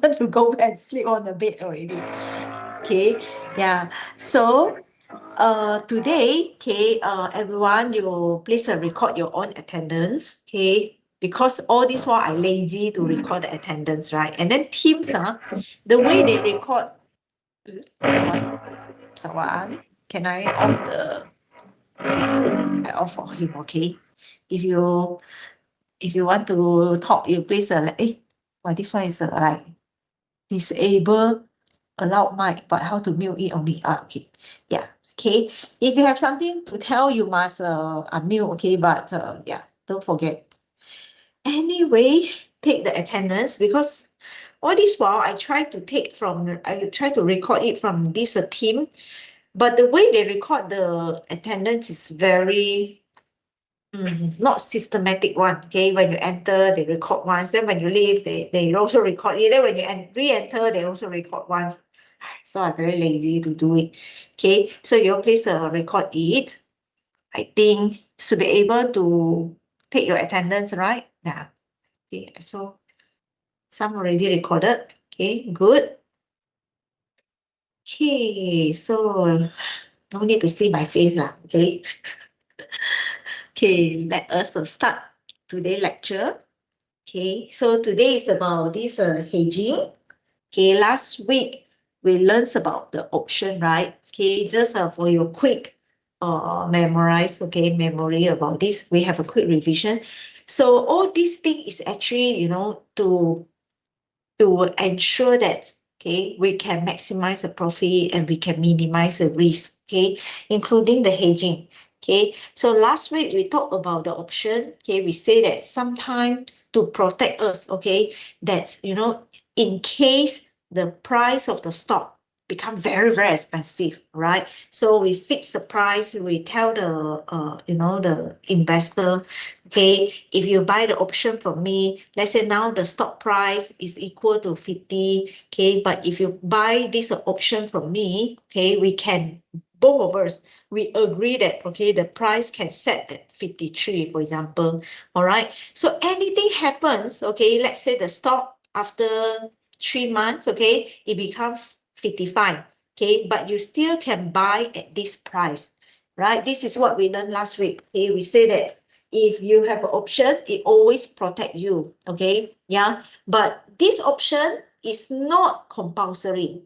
want to go back and sleep on the bed already. Okay, yeah. So today, okay, everyone, you please record your own attendance, okay? Because all this while I lazy to record the attendance, right? And then Teams, the way they record, someone, can I off the? Okay, I off for him, okay? If you want to talk, you please well, this one is like disable allowed mic, but how to mute it only? Okay, yeah. Okay, if you have something to tell, you must unmute, okay? But yeah, don't forget. Anyway, take the attendance because all this while I try to record it from this team, but the way they record the attendance is very not systematic one. Okay, when you enter, they record once. Then when you leave, they also record it. Then when you re-enter, they also record once. So I'm very lazy to do it. Okay, so you please record it. I think should be able to take your attendance, right? Yeah. Okay, so some already recorded. Okay, good. Okay, so no need to see my face lah. Okay. Okay, let us start today's lecture. Okay, so today is about this hedging. Okay, last week we learned about the option, right? Okay, just for your quick memory about this. We have a quick revision. So all these things is actually, you know, to ensure that we can maximize the profit and we can minimize the risk, including the hedging. Okay, so last week we talked about the option. Okay, we say that sometime to protect us, that in case the price of the stock become very, very expensive, right? So we fix the price, we tell the the investor, if you buy the option from me, let's say now the stock price is equal to 50, but if you buy this option from me, we can, both of us, we agree that, the price can set at 53, for example, all right? So anything happens, let's say the stock after 3 months, it becomes 55, but you still can buy at this price, right? This is what we learned last week, we say that if you have an option, it always protect you, yeah, but this option is not compulsory,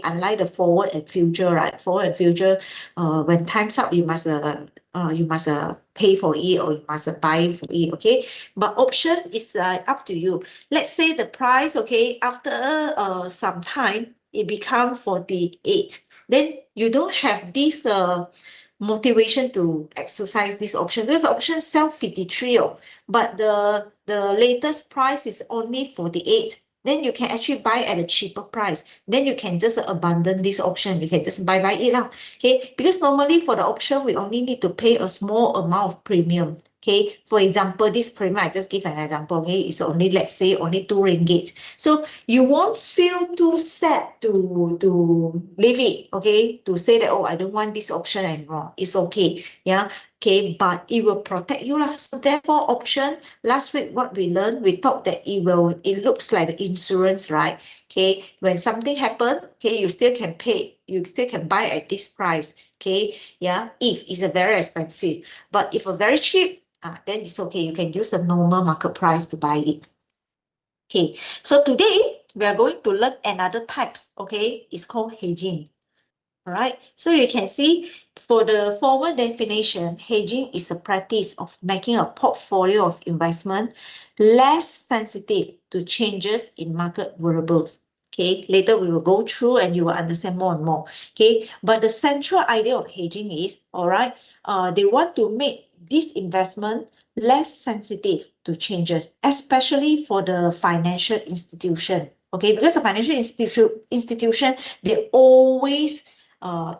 unlike the forward and future, right? Forward and future, when time's up, you must pay for it or you must buy for it, but option is up to you. Let's say the price, after some time, it become 48, then you don't have this motivation to exercise this option. This option sell 53, but the latest price is only 48. Then you can actually buy at a cheaper price. Then you can just abandon this option. You can just buy it lah. Because normally for the option, we only need to pay a small amount of premium. For example, this premium, I just give an example, it's only, let's say, only 2 ringgit. So you won't feel too sad to leave it, to say that, oh, I don't want this option anymore. It's okay, yeah, but it will protect you lah. So therefore, option, last week what we learned, we thought that it looks like the insurance, right? When something happen, you still can pay, you still can buy at this price, yeah, if it's a very expensive. But if a very cheap, then it's okay. You can use the normal market price to buy it. So today we are going to learn another types. It's called hedging. All right. So you can see for the forward definition, hedging is a practice of making a portfolio of investment less sensitive to changes in market variables. Later we will go through and you will understand more and more. But the central idea of hedging is, all right, they want to make this investment less sensitive to changes, especially for the financial institution. Because the financial institution, they always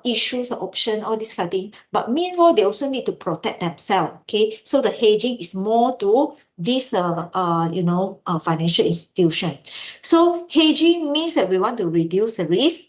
issues an option, all this kind of thing. But meanwhile, they also need to protect themselves. So the hedging is more to this financial institution. So hedging means that we want to reduce the risk.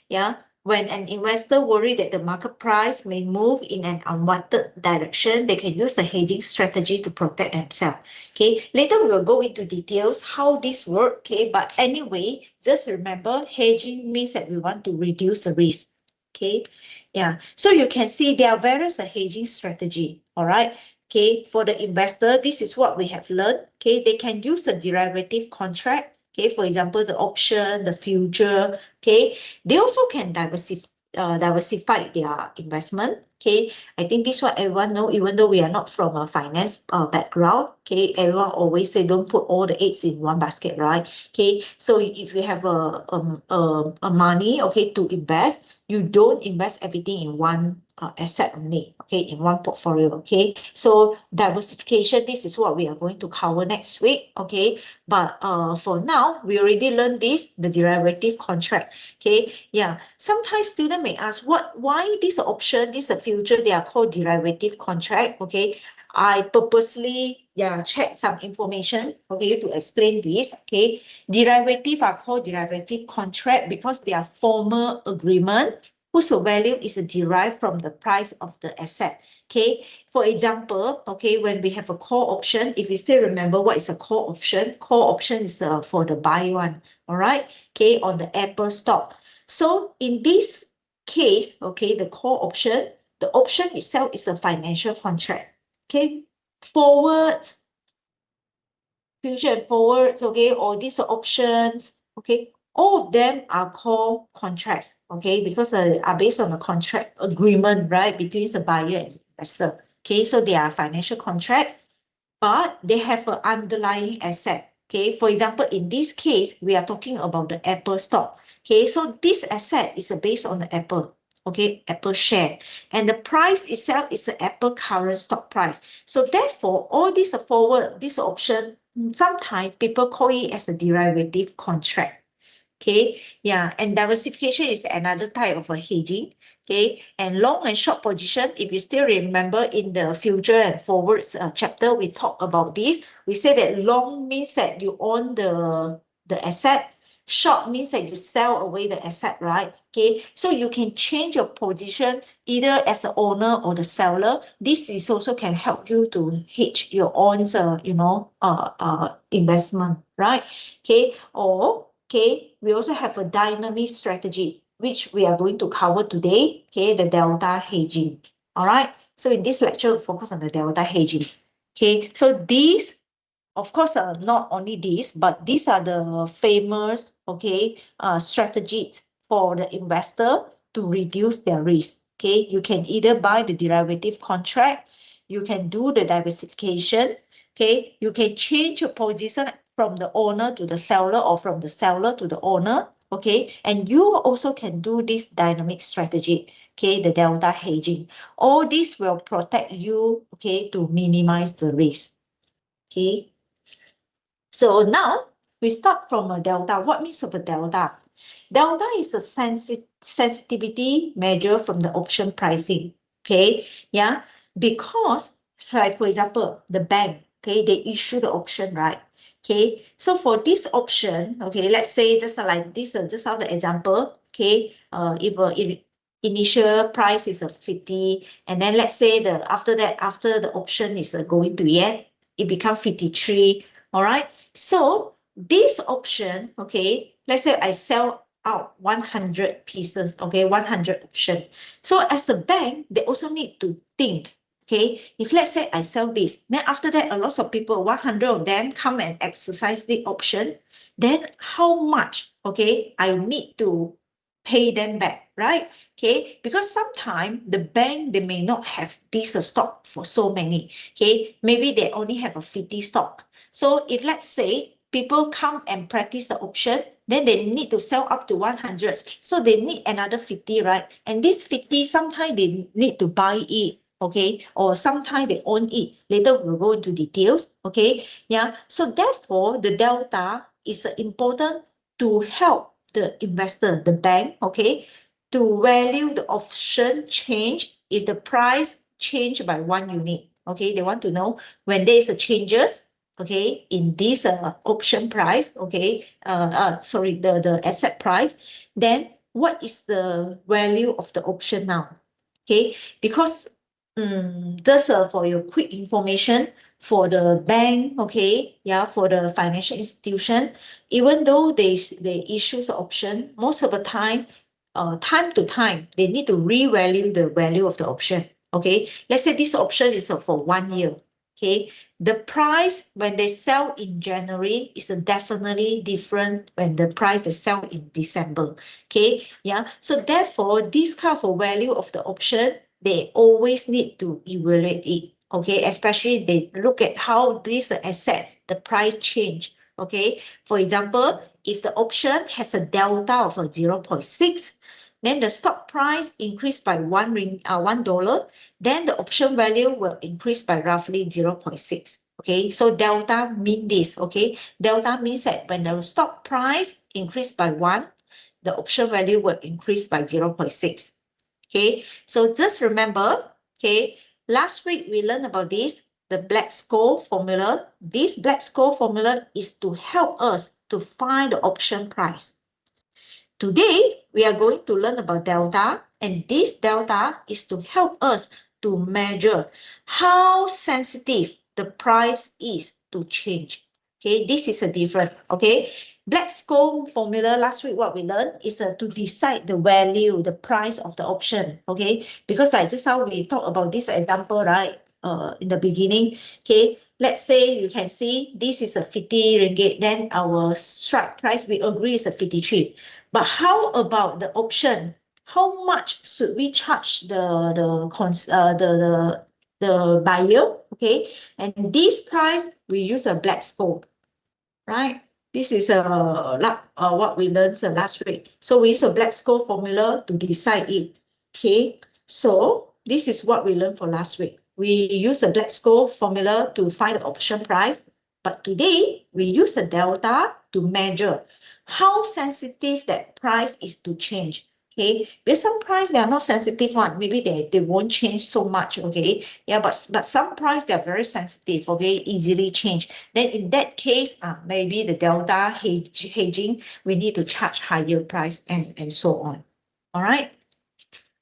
Yeah, when an investor worry that the market price may move in an unwanted direction, they can use a hedging strategy to protect themselves. Okay, later we will go into details how this works. Okay, but anyway, just remember hedging means that we want to reduce the risk. Okay, yeah. So you can see there are various hedging strategy. All right. Okay, for the investor, this is what we have learned. Okay, they can use a derivative contract. Okay, for example, the option, the future. Okay, they also can diversify their investment. Okay, I think this one everyone know, even though we are not from a finance background. Okay, everyone always say don't put all the eggs in one basket, right? Okay, so if you have a money, okay, to invest, you don't invest everything in one asset only, okay, in one portfolio. Okay, so diversification, this is what we are going to cover next week. Okay, but for now we already learned this, the derivative contract. Okay, yeah, sometimes students may ask why this option, this a future, they are called derivative contract. Okay, I purposely check some information, okay, to explain this. Okay, derivative are called derivative contract because they are formal agreement whose value is derived from the price of the asset. Okay, for example, okay, when we have a call option, if you still remember what is a call option is for the buy one, all right, okay, on the Apple stock. So in this case, okay, the call option, the option itself is a financial contract. Okay, forwards, future and forwards, okay, all these options, okay, all of them are called contract, okay, because are based on a contract agreement, right, between the buyer and investor. Okay, so they are financial contract, but they have an underlying asset. Okay, for example, in this case, we are talking about the Apple stock. Okay, so this asset is based on the Apple, okay, Apple share, and the price itself is the Apple current stock price. So therefore, all these are forward, this option, sometimes people call it as a derivative contract. Okay, yeah, and diversification is another type of a hedging. Okay, and long and short position, if you still remember in the future and forwards chapter, we talk about this. We say that long means that you own the asset. Short means that you sell away the asset, right? Okay, so you can change your position either as the owner or the seller. This is also can help you to hedge your own, investment, right? Okay, or okay, we also have a dynamic strategy, which we are going to cover today, okay, the delta hedging. All right, so in this lecture, we focus on the delta hedging. Okay, so these, of course, not only these, but these are the famous, okay, strategies for the investor to reduce their risk. Okay, you can either buy the derivative contract, you can do the diversification, okay, you can change your position from the owner to the seller or from the seller to the owner, okay, and you also can do this dynamic strategy, okay, the delta hedging. All this will protect you, okay, to minimize the risk, okay. So now we start from a delta. What means of a delta? Delta is a sensitivity measure from the option pricing. Okay, yeah, because like for example, the bank, okay, they issue the option, right? Okay, so for this option, okay, let's say just like this, just how the example, okay, if initial price is a 50, and then let's say after the option is going to end, it becomes 53. All right. So this option, okay, let's say I sell out 100 pieces, okay, 100 option. So as a bank, they also need to think, okay, if let's say I sell this, then after that, a lot of people, 100 of them come and exercise the option, then how much, okay, I need to pay them back, right? Okay, because sometimes the bank, they may not have this stock for so many, okay, maybe they only have a 50 stock. So if let's say people come and practice the option, then they need to sell up to 100. So they need another 50, right? And this 50, sometimes they need to buy it, okay? Or sometimes they own it. Later we'll go into details, okay? Yeah, so therefore the delta is important to help the investor, the bank, okay, to value the option change if the price change by 1 unit. Okay, they want to know when there is a changes, okay, in this option price, okay, sorry, the asset price, then what is the value of the option now? Okay, because just for your quick information, for the bank, okay, yeah, for the financial institution, even though they issue the option, most of the time, time to time, they need to revalue the value of the option. Okay, let's say this option is for 1 year. Okay, the price when they sell in January is definitely different when the price they sell in December. Okay, yeah. So therefore, this kind of value of the option, they always need to evaluate it. Okay, especially they look at how this asset, the price change. Okay, for example, if the option has a delta of 0.6, then the stock price increased by $1, then the option value will increase by roughly 0.6. Okay, so delta means this. Okay, delta means that when the stock price increased by 1, the option value will increase by 0.6. Okay, so just remember, okay, last week we learned about this, the Black-Scholes formula. This Black-Scholes formula is to help us to find the option price. Today, we are going to learn about delta, and this delta is to help us to measure how sensitive the price is to change. Okay, this is a different, okay? Black-Scholes formula, last week what we learned is to decide the value, the price of the option, okay? Because like just how we talked about this example, right? In the beginning, okay? Let's say you can see this is a 50 ringgit, then our strike price, we agree is a 53. But how about the option? How much should we charge the buyer? Okay, and this price we use a Black-Scholes, right? This is what we learned last week. So we use a Black-Scholes formula to decide it. Okay, so this is what we learned for last week. We use a Black-Scholes formula to find the option price, but today we use a delta to measure how sensitive that price is to change. Okay, because some price they are not sensitive one, maybe they won't change so much. Okay, yeah, but some price they are very sensitive. Okay, easily change. Then in that case, maybe the delta hedging, we need to charge higher price and so on. All right.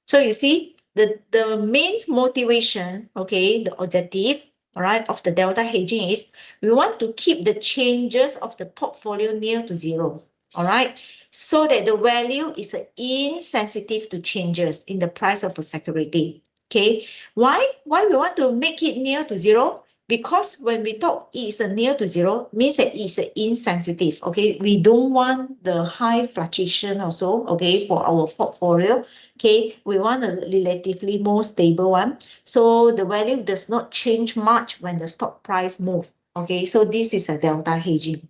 So you see, the main motivation, okay, the objective, all right, of the delta hedging is we want to keep the changes of the portfolio near to zero, all right, so that the value is insensitive to changes in the price of a security. Okay, why we want to make it near to zero? Because when we talk it's near to zero, means that it's insensitive. Okay, we don't want the high fluctuation also, okay, for our portfolio. Okay, we want a relatively more stable one. So the value does not change much when the stock price move. Okay, so this is a delta hedging.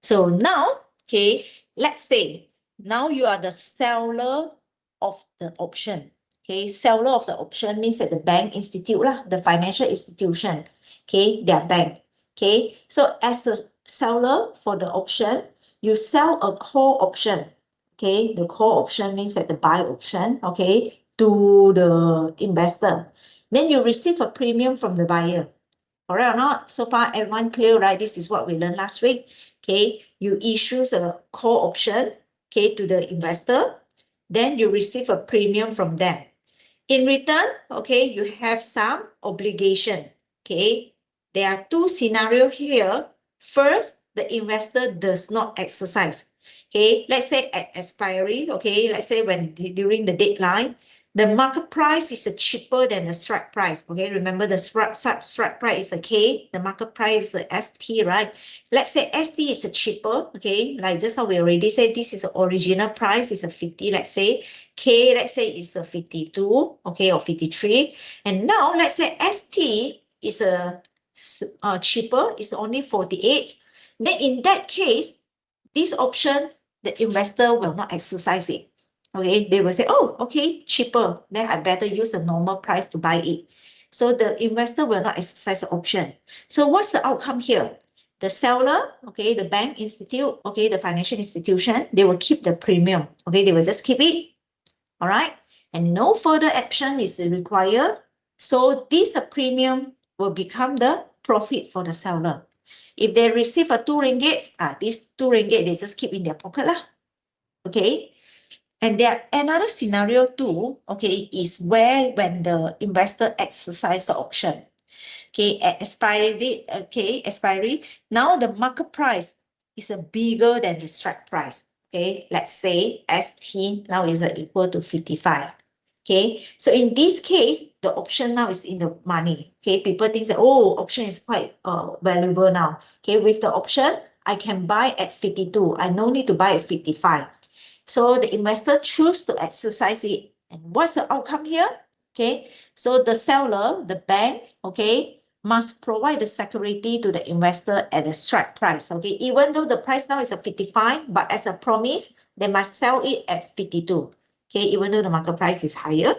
So now, okay, let's say now you are the seller of the option. Okay, seller of the option means that the bank institute lah, the financial institution, okay, their bank. Okay, so as a seller for the option, you sell a call option. Okay, the call option means that the buy option, okay, to the investor. Then you receive a premium from the buyer. Correct or not? So far, everyone clear, right? This is what we learned last week. Okay, you issue a call option, okay, to the investor. Then you receive a premium from them. In return, okay, you have some obligation. Okay, there are two scenarios here. First, the investor does not exercise. Okay, let's say at expiry, okay, let's say when during the deadline, the market price is cheaper than the strike price. Okay, remember the strike price is a K, the market price is a ST, right? Let's say ST is a cheaper, okay, like just how we already said, this is the original price is a 50, let's say. K, let's say is a 52, okay, or 53. And now let's say ST is a cheaper, it's only 48. Then in that case, this option, the investor will not exercise it. Okay, they will say, oh, okay, cheaper. Then I better use the normal price to buy it. So the investor will not exercise the option. So what's the outcome here? The seller, okay, the bank institute, okay, the financial institution, they will keep the premium. Okay, they will just keep it. All right, and no further action is required. So this premium will become the profit for the seller. If they receive a 2 ringgit, this 2 ringgit they just keep in their pocket lah. Okay. And there another scenario too, okay, is where when the investor exercise the option. Okay, at expiry date, okay, expiry. Now the market price is bigger than the strike price. Okay, let's say ST now is equal to 55. Okay, so in this case, the option now is in the money. Okay, people think that, oh, option is quite valuable now. Okay, with the option, I can buy at 52. I no need to buy at 55. So the investor choose to exercise it. And what's the outcome here? Okay, so the seller, the bank, okay, must provide the security to the investor at the strike price. Okay, even though the price now is at 55, but as a promise, they must sell it at 52. Okay, even though the market price is higher.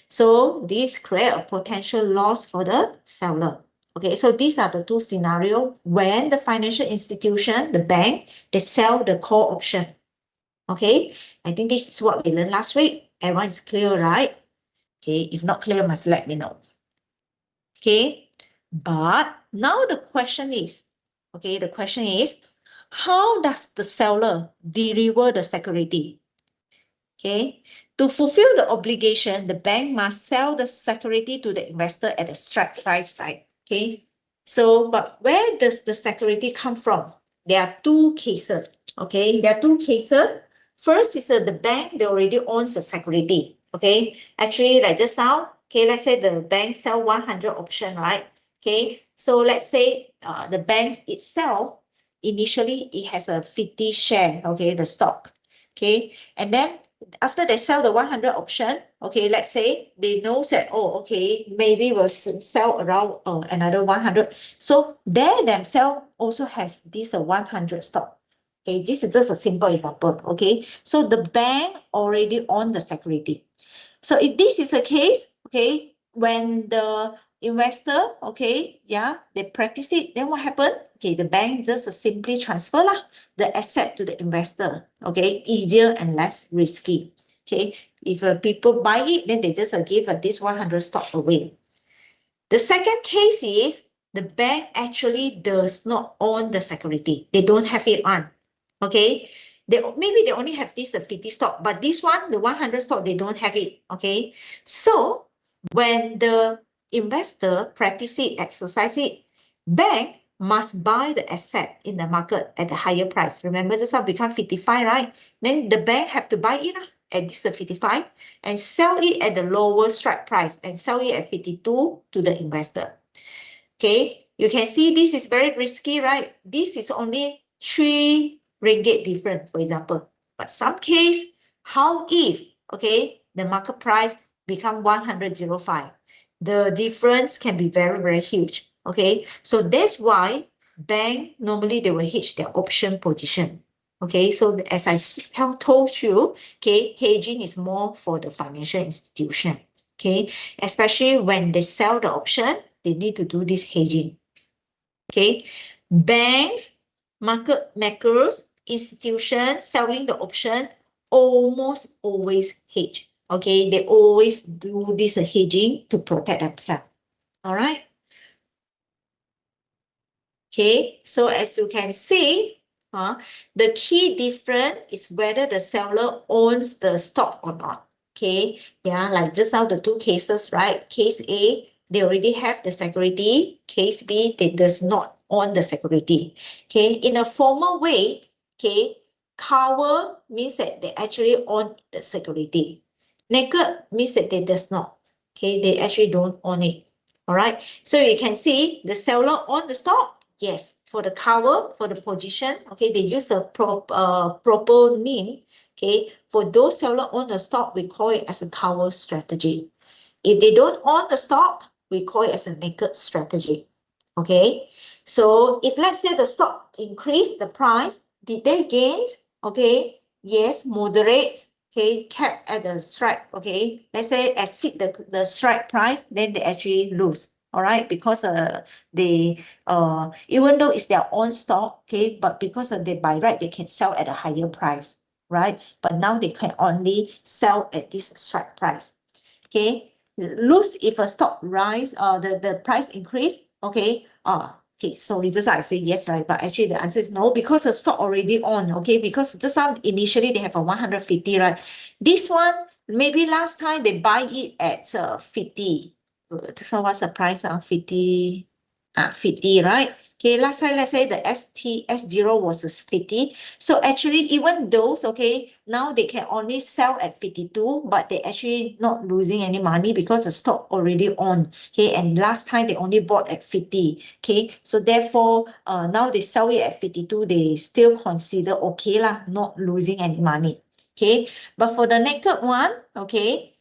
So this create a potential loss for the seller. Okay, so these are the two scenarios when the financial institution, the bank, they sell the call option. Okay, I think this is what we learned last week. Everyone is clear, right? Okay, if not clear, must let me know. Okay, but now the question is, okay, the question is, how does the seller deliver the security? Okay, to fulfill the obligation, the bank must sell the security to the investor at a strike price, right? Okay, so, but where does the security come from? There are two cases, okay? There are two cases. First is the bank, they already owns the security, okay? Actually, like just now, okay, let's say the bank sell 100 option, right? Okay, so let's say the bank itself, initially it has a 50 share, okay, the stock, okay? And then after they sell the 100 option, okay, let's say they know that, oh, okay, maybe we'll sell around another 100. So they themselves also has this 100 stock. Okay, this is just a simple example. Okay, so the bank already own the security. So if this is the case, okay, when the investor, okay, yeah, they practice it, then what happened? Okay, the bank just simply transfer the asset to the investor. Okay, easier and less risky. Okay, if people buy it, then they just give this 100 stock away. The second case is the bank actually does not own the security. They don't have it on. Okay, maybe they only have this 50 stock, but this one, the 100 stock, they don't have it. Okay, so when the investor practice it, exercise it, bank must buy the asset in the market at a higher price. Remember, this one become 55, right? Then the bank have to buy it at this 55 and sell it at the lower strike price and sell it at 52 to the investor. Okay, you can see this is very risky, right? This is only 3 ringgit different, for example. But some case, how if, okay, the market price become 105? The difference can be very, very huge. Okay, so that's why bank normally they will hedge their option position. Okay, so as I told you, okay, hedging is more for the financial institution. Okay, especially when they sell the option, they need to do this hedging. Okay, banks, market makers, institutions selling the option almost always hedge. Okay, they always do this hedging to protect themselves. All right. Okay, so as you can see, the key difference is whether the seller owns the stock or not. Okay, yeah, like just now the two cases, right? Case A, they already have the security. Case B, they does not own the security. Okay, in a formal way, okay, cover means that they actually own the security. Naked means that they does not. Okay, they actually don't own it. All right, so you can see the seller own the stock. Yes, for the cover, for the position, okay, they use a proper name. Okay, for those seller own the stock, we call it as a cover strategy. If they don't own the stock, we call it as a naked strategy. Okay, so if let's say the stock increase the price, did they gain? Okay, yes, moderate. Okay, kept at the strike. Okay, let's say exceed the strike price, then they actually lose. All right, because they even though it's their own stock, okay, but because they by right they can sell at a higher price, right? But now they can only sell at this strike price. Okay, lose if a stock rise, the price increase. Okay, Okay, sorry, just I say yes, right? But actually the answer is no, because the stock already on, okay? Because this one initially they have a 150, right? This one, maybe last time they buy it at 50. So what's the price of 50? 50, right? Okay, last time, let's say the S0 was 50. So actually, even those, okay, now they can only sell at 52, but they actually not losing any money because the stock already on. Okay, and last time they only bought at 50. Okay, so therefore, now they sell it at 52, they still consider okay lah, not losing any money. Okay, but for the naked one, okay,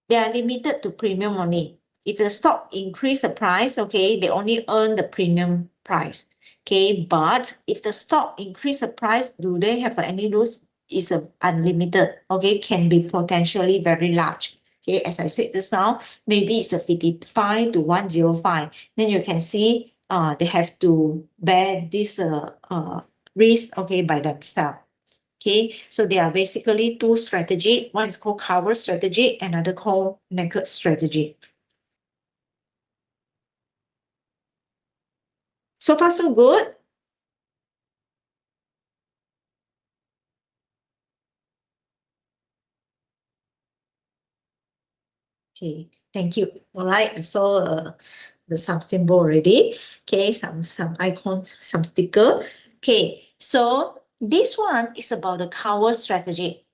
they are limited to premium only. If the stock increase the price, okay, they only earn the premium price. Okay, but if the stock increase the price, do they have any loss? It's unlimited. Okay, can be potentially very large. Okay, as I said just now, maybe it's a 55 to 105. Then you can see they have to bear this risk, okay, by themselves. Okay, so there are basically two strategy. One is called cover strategy, another called naked strategy. So far, so good. Okay, thank you. All right, I saw the some symbol already. Okay, some icons, some sticker. Okay, so this one is about the cover strategy.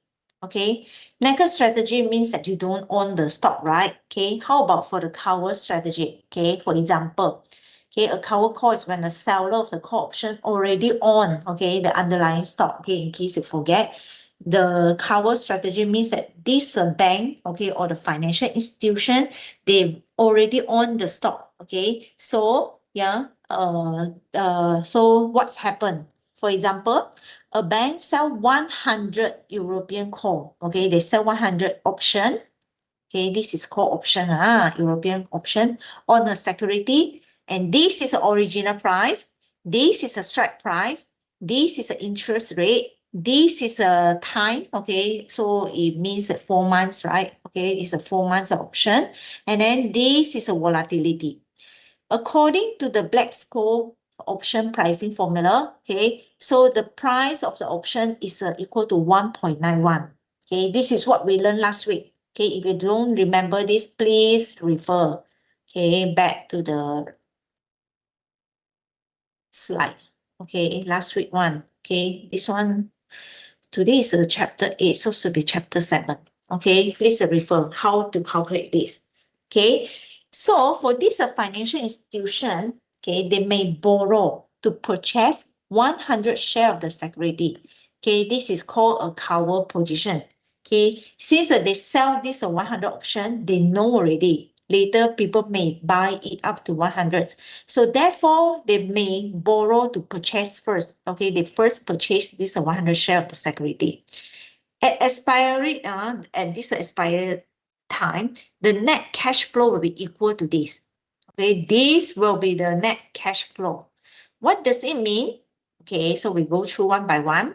Okay, naked strategy means that you don't own the stock, right? Okay, how about for the cover strategy? Okay, for example, okay, a cover call is when the seller of the call option already own, okay, the underlying stock. Okay, in case you forget, the cover strategy means that this bank, okay, or the financial institution, they already own the stock. Okay, so yeah, so what's happened? For example, a bank sell 100 European call. Okay, they sell 100 option. Okay, this is called option, European option on a security. And this is the original price. This is a strike price. This is the interest rate. This is a time. Okay, so it means that 4 months, right? Okay, it's a 4 months option. And then this is a volatility. According to the Black-Scholes option pricing formula, okay, so the price of the option is equal to 1.91. Okay, this is what we learned last week. Okay, if you don't remember this, please refer, okay, back to the slide. Okay, last week one. Okay, this one, today is chapter 8, so should be chapter 7. Okay, please refer how to calculate this. Okay, so for this financial institution, okay, they may borrow to purchase 100 share of the security. Okay, this is called a cover position. Okay, since they sell this 100 option, they know already. Later, people may buy it up to 100. So therefore, they may borrow to purchase first. Okay, they first purchase this 100 share of the security. At expiry, at this expired time, the net cash flow will be equal to this. Okay, this will be the net cash flow. What does it mean? Okay, so we go through one by one.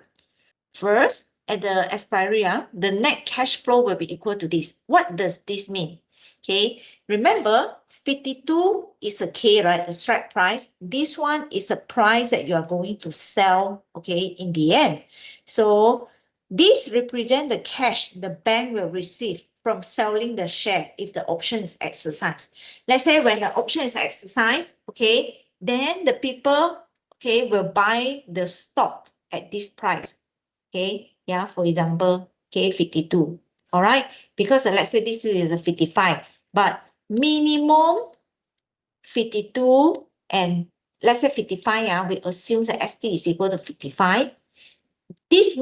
First, at the expiry, the net cash flow will be equal to this. What does this mean? Okay, remember 52 is a K, right? The strike price. This one is a price that you are going to sell, okay, in the end. So this represents the cash the bank will receive from selling the share if the option is exercised. Let's say when the option is exercised, okay, then the people, okay, will buy the stock at this price. Okay, yeah, for example, okay, 52. All right, because let's say this is a 55, but minimum 52 and let's say 55, we assume that ST is equal to 55. This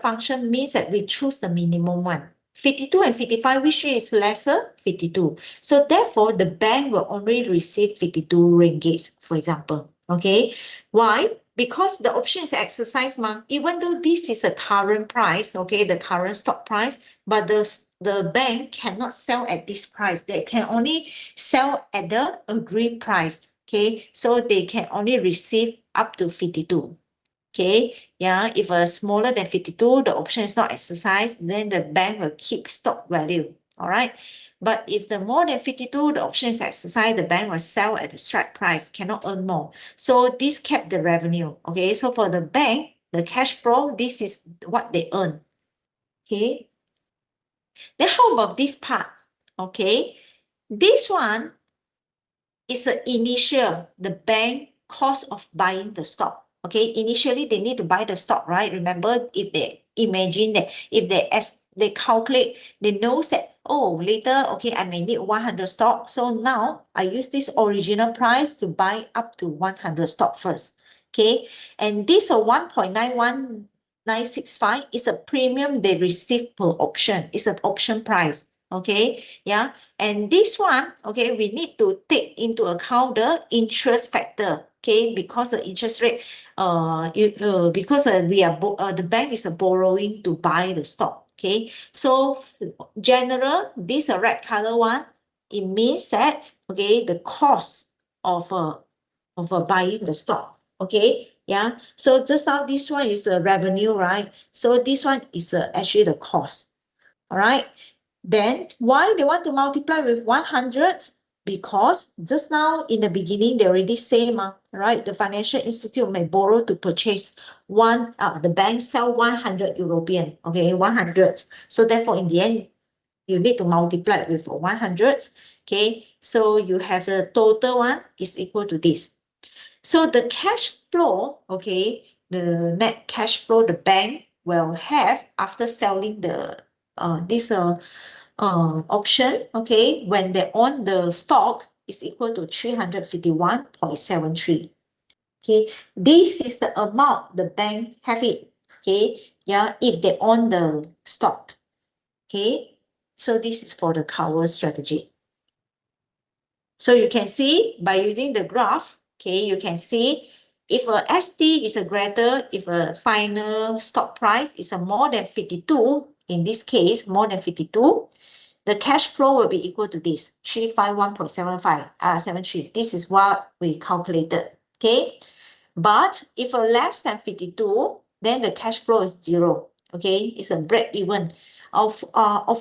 function means that we choose the minimum one. 52 and 55, which is lesser? 52. So therefore, the bank will only receive 52 ringgit, for example. Okay, why? Because the option is exercised, even though this is a current price, okay, the current stock price, but the bank cannot sell at this price. They can only sell at the agreed price. Okay, so they can only receive up to 52. Okay, yeah, if a smaller than 52, the option is not exercised, then the bank will keep stock value. All right. But if the more than 52, the option is exercised, the bank will sell at the strike price, cannot earn more. So this kept the revenue. Okay. So for the bank, the cash flow, this is what they earn. Okay. Then how about this part? Okay. This one is the initial, the bank cost of buying the stock. Okay, initially they need to buy the stock, right? Remember, if they imagine that if they calculate, they know that, oh, later, okay, I may need 100 stock. So now I use this original price to buy up to 100 stock first. Okay, and this 1.91965 is a premium they receive per option. It's an option price. Okay, yeah. And this one, okay, we need to take into account the interest factor, okay, because the interest rate, because the bank is borrowing to buy the stock, okay. So general, this red color one, it means that, okay, the cost of buying the stock, okay, yeah. So just now this one is the revenue, right? So this one is actually the cost, all right. Then why they want to multiply with 100? Because just now in the beginning, they already say, right? The financial institute may borrow to purchase the bank sell 100 European, okay, 100. So therefore, in the end, you need to multiply with 100, okay? So you have the total one is equal to this. So the cash flow, okay, the net cash flow the bank will have after selling this option, okay, when they own the stock is equal to 351.73. Okay, this is the amount the bank have it. Okay, yeah, if they own the stock. Okay, so this is for the cover strategy. So you can see by using the graph, okay, you can see if a ST is a greater, if a final stock price is a more than 52, in this case, more than 52, the cash flow will be equal to this, 351.73. This is what we calculated, okay? But if a less than 52, then the cash flow is zero, okay? It's a break even. Of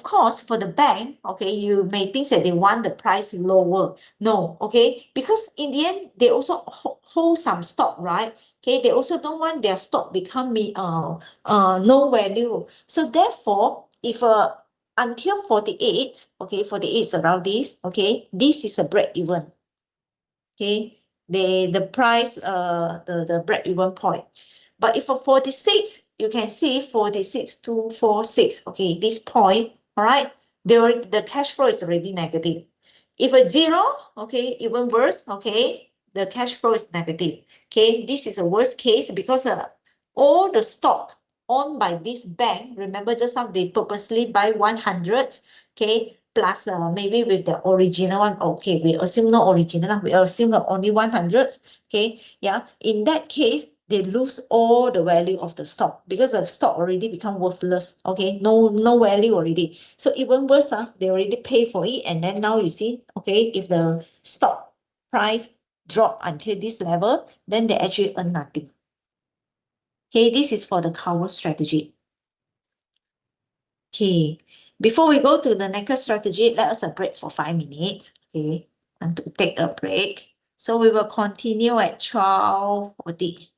course, for the bank, okay, you may think that they want the price lower. No, okay? Because in the end, they also hold some stock, right? Okay, they also don't want their stock become no value. So therefore, if until 48, okay, 48 is around this, okay, this is a break even. Okay, the price, the break even point. But if for 46, you can see 46,246, okay, this point, all right, the cash flow is already negative. If it's zero, okay, even worse, okay, the cash flow is negative. Okay, this is a worst case because all the stock owned by this bank, remember just now they purposely buy 100, okay, plus maybe with the original one, okay, we assume no original, we assume only 100, okay, yeah, in that case, they lose all the value of the stock because the stock already become worthless, okay, no value already. So even worse, they already pay for it, and then now you see, okay, if the stock price drop until this level, then they actually earn nothing. Okay, this is for the cover strategy. Okay, before we go to the next strategy, let us a break for 5 minutes. Okay, and to take a break. So we will continue at 12:40.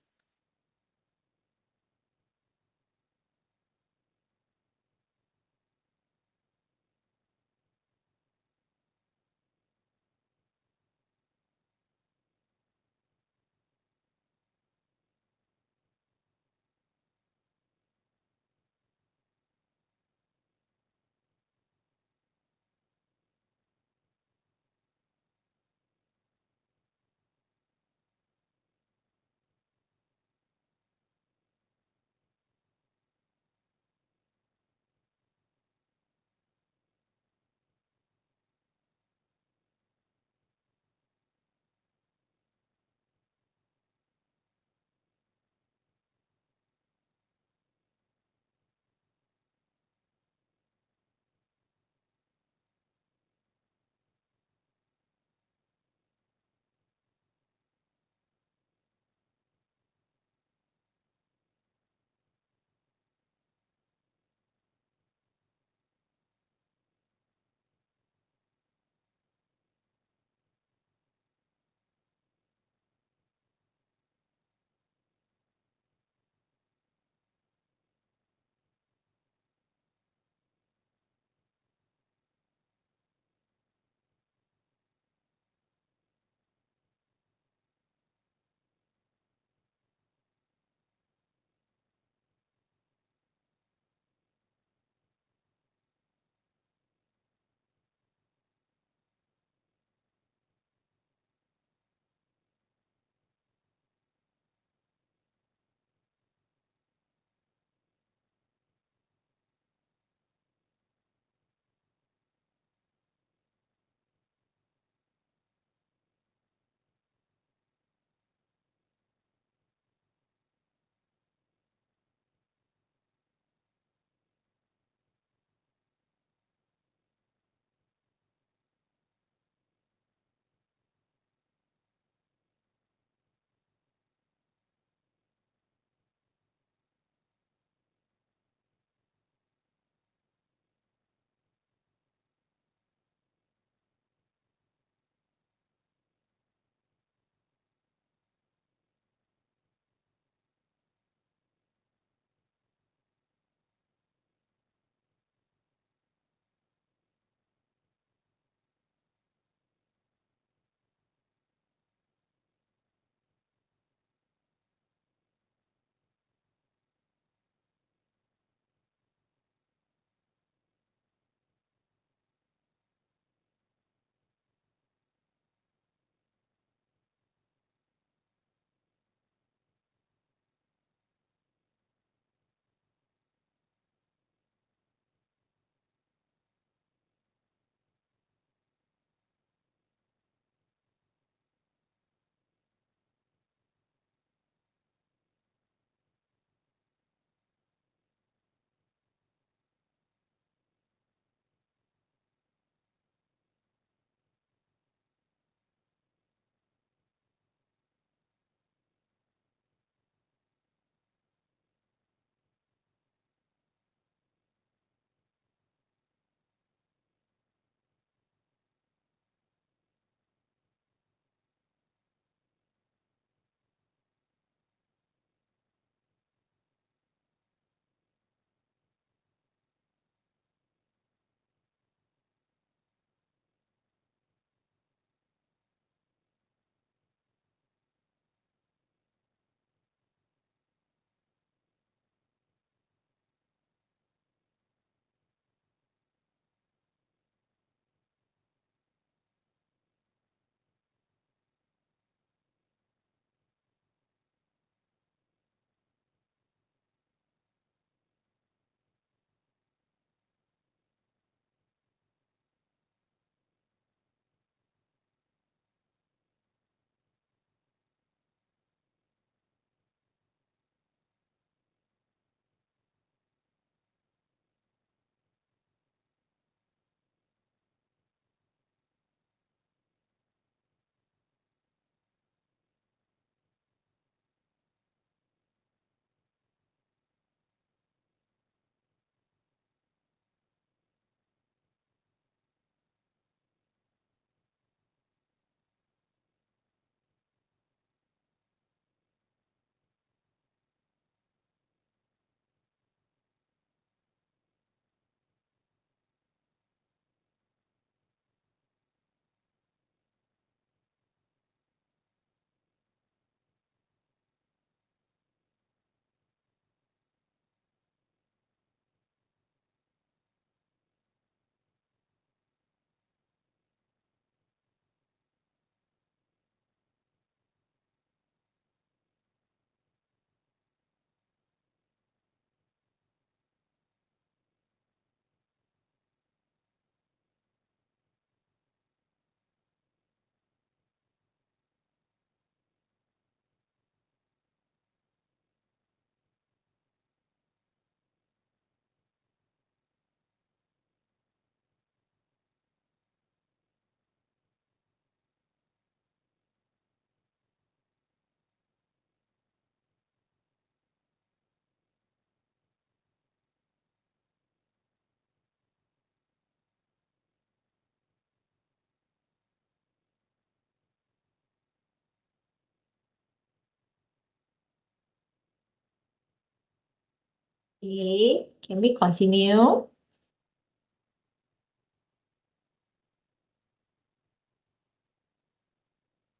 Okay, can we continue?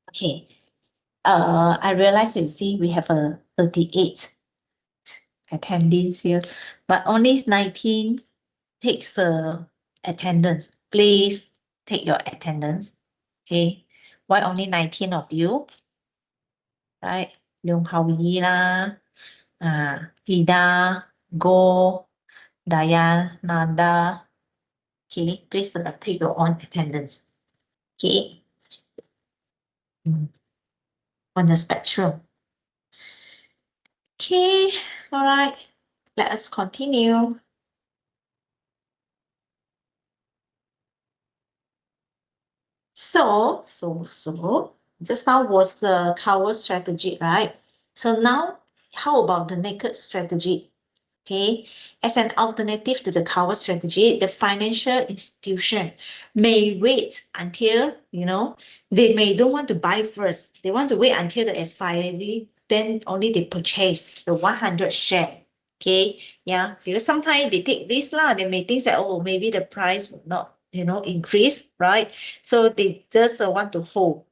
Okay. I realize you see we have a 38 attendees here, but only 19 takes attendance. Please take your attendance. Okay. Why only 19 of you? Right? Leong Hao Yi lah, Ida, Go, Daya, Nanda. Okay, please take your own attendance. Okay. On the spectrum. Okay, all right. Let us continue. So, just now was the cover strategy, right? So now, how about the naked strategy? Okay, as an alternative to the cover strategy, the financial institution may wait until, they may don't want to buy first. They want to wait until the expiry, then only they purchase the 100 share. Okay, yeah, because sometimes they take risk lah. They may think that, oh, maybe the price will not, increase, right? So they just want to hold.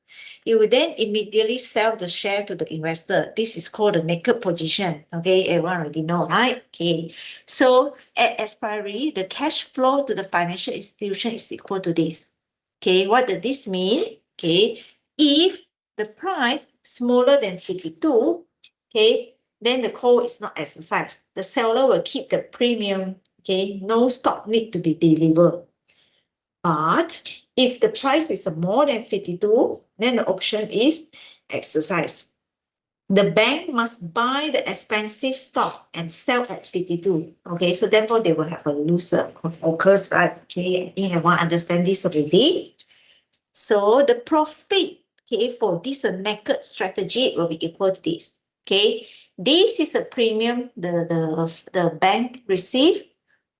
You will then immediately sell the share to the investor. This is called the naked position. Okay, everyone already know, right? Okay, so at expiry, the cash flow to the financial institution is equal to this. Okay, what does this mean? Okay, if the price smaller than 52, okay, then the call is not exercised. The seller will keep the premium. Okay, no stock need to be delivered. But if the price is more than 52, then the option is exercise. The bank must buy the expensive stock and sell at 52. Okay, so therefore they will have a loser occurs, right? Okay, I think everyone understand this already. So the profit, okay, for this naked strategy will be equal to this. Okay, this is a premium the bank receive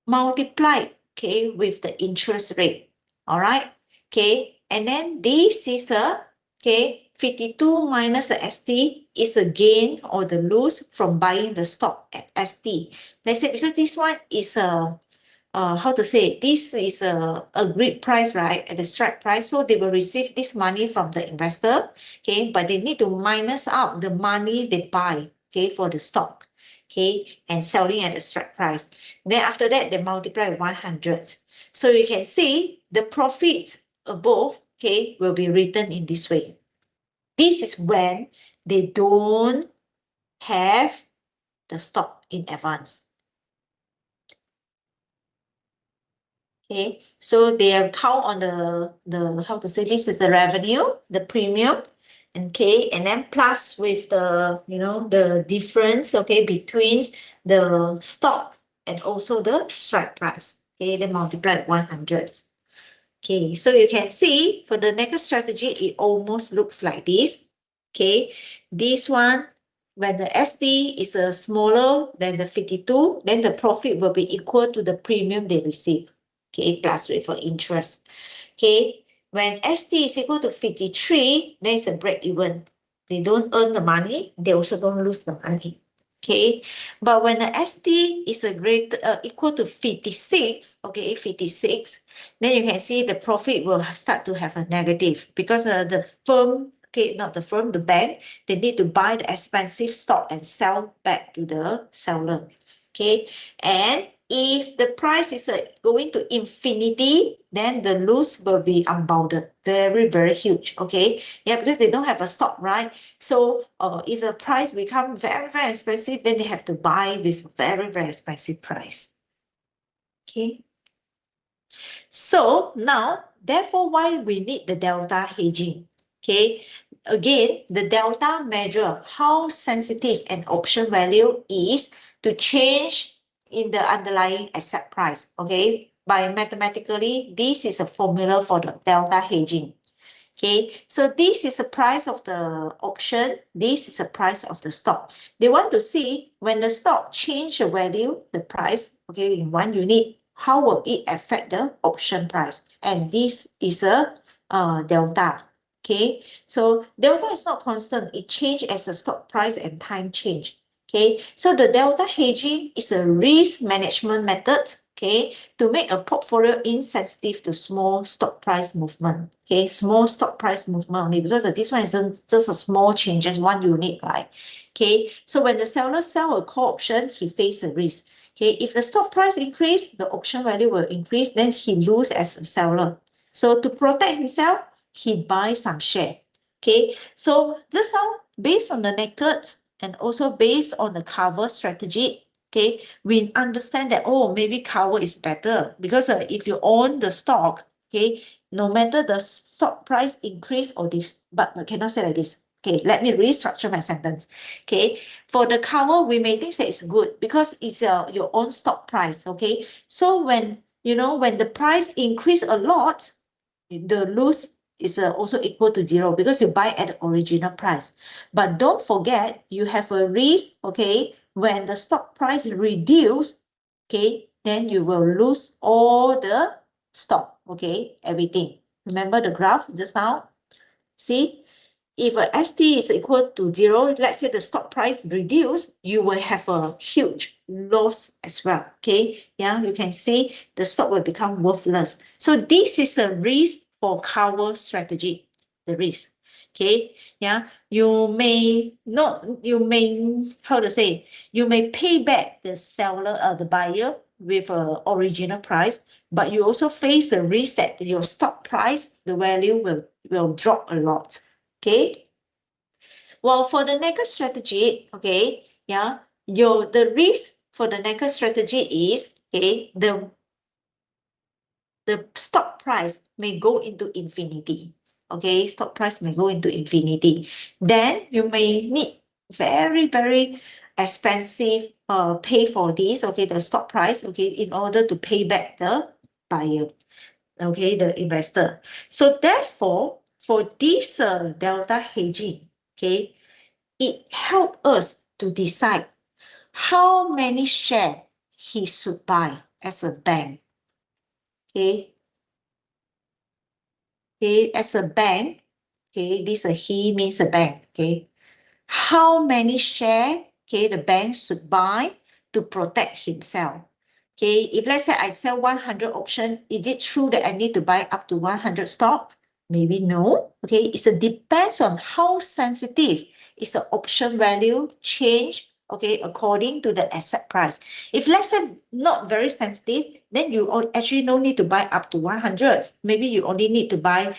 multiplied, okay, with the interest rate. All right. Okay. And then this is 52 minus the ST is a gain or the lose from buying the stock at ST. Let's say because this one is how to say, this is a agreed price, right, at the strike price. So they will receive this money from the investor, okay, but they need to minus out the money they buy, okay, for the stock, okay, and selling at the strike price. Then after that, they multiply 100. So you can see the profit above, okay, will be written in this way. This is when they don't have the stock in advance. Okay, so they count on the how to say, this is the revenue, the premium, okay, and then plus with the the difference, okay, between the stock and also the strike price. Okay, then multiply 100. Okay, so you can see for the next strategy, it almost looks like this. Okay, this one, when the SD is smaller than the 52, then the profit will be equal to the premium they receive. Okay, plus with interest. Okay, when ST is equal to 53, then it's a break even. They don't earn the money, they also don't lose the money. Okay, but when the ST is equal to 56, okay, 56, then you can see the profit will start to have a negative because the firm, okay, not the firm, the bank, they need to buy the expensive stock and sell back to the seller. Okay, and if the price is going to infinity, then the loss will be unbounded, very, very huge. Okay, yeah, because they don't have a stock, right? So if the price become very, very expensive, then they have to buy with very, very expensive price. Okay. So now, therefore, why we need the delta hedging? Okay, again, the delta measure how sensitive an option value is to change in the underlying asset price. Okay, by mathematically, this is a formula for the delta hedging. Okay, so this is the price of the option. This is the price of the stock. They want to see when the stock change the value, the price, okay, in 1 unit, how will it affect the option price? And this is a delta. Okay, so delta is not constant. It changes as the stock price and time change. Okay, so the delta hedging is a risk management method, okay, to make a portfolio insensitive to small stock price movement. Okay, small stock price movement only, because this one is just a small changes, 1 unit, right? Okay, so when the seller sell a call option, he face a risk. Okay, if the stock price increase, the option value will increase, then he lose as a seller. So to protect himself, he buys some share. Okay, so this now based on the naked and also based on the cover strategy, okay, we understand that, oh, maybe cover is better because if you own the stock, okay, no matter the stock price increase or this, but I cannot say like this. Okay, let me restructure my sentence. Okay, for the cover, we may think that it's good because it's your own stock price. Okay, so when when the price increase a lot, the lose is also equal to 0 because you buy at the original price. But don't forget, you have a risk, okay, when the stock price reduce, okay, then you will lose all the stock, okay, everything. Remember the graph just now? See, if a ST is equal to 0, let's say the stock price reduce, you will have a huge loss as well, okay? Yeah, you can see the stock will become worthless. So this is a risk for cover strategy, the risk, okay? Yeah, you may not, how to say, you may pay back the seller, the buyer with a original price, but you also face the risk that your stock price, the value will drop a lot. Okay. Well, for the naked strategy, okay, yeah, the risk for the naked strategy is, okay, the stock price may go into infinity. Okay, stock price may go into infinity. Then you may need very, very expensive pay for this, okay, the stock price, okay, in order to pay back the buyer, okay, the investor. So therefore, for this delta hedging, okay, it helps us to decide how many shares he should buy as a bank. Okay. Okay, as a bank, okay, this he means a bank. Okay. How many shares, okay, the bank should buy to protect himself. Okay, if let's say I sell 100 option, is it true that I need to buy up to 100 stock? Maybe no. Okay, it depends on how sensitive is the option value change, okay, according to the asset price. If let's say not very sensitive, then you actually no need to buy up to 100. Maybe you only need to buy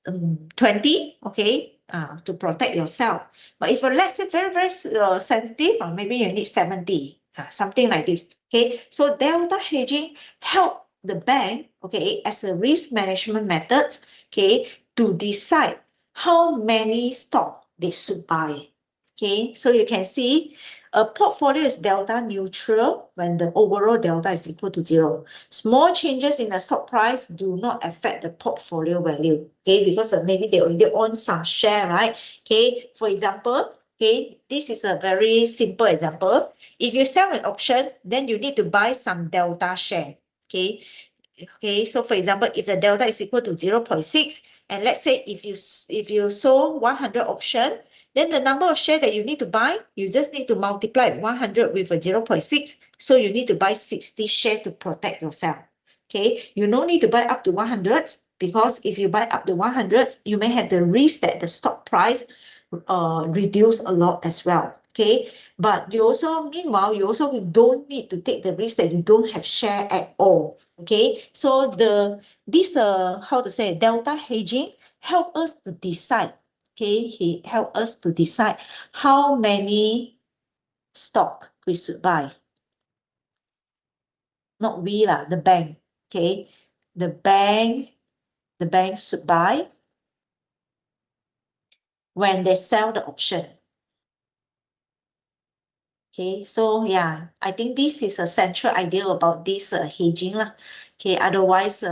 20, okay, to protect yourself. But if let's say very, very sensitive, maybe you need 70, something like this. Okay, so delta hedging help the bank, okay, as a risk management method, okay, to decide how many stock they should buy. Okay, so you can see a portfolio is delta neutral when the overall delta is equal to 0. Small changes in the stock price do not affect the portfolio value, okay, because maybe they already own some share, right? Okay, for example, okay, this is a very simple example. If you sell an option, then you need to buy some delta share, okay? Okay, so for example, if the delta is equal to 0.6, and let's say if you sold 100 option, then the number of shares that you need to buy, you just need to multiply 100 with a 0.6. So you need to buy 60 shares to protect yourself. Okay, you no need to buy up to 100 because if you buy up to 100, you may have the risk that the stock price reduce a lot as well. Okay, but you also, meanwhile, you also don't need to take the risk that you don't have share at all. Okay, so this how to say, delta hedging help us to decide. Okay, he help us to decide how many stock we should buy. Not we lah, the bank. Okay, the bank should buy when they sell the option. Okay, so yeah, I think this is a central idea about this hedging lah. Okay, otherwise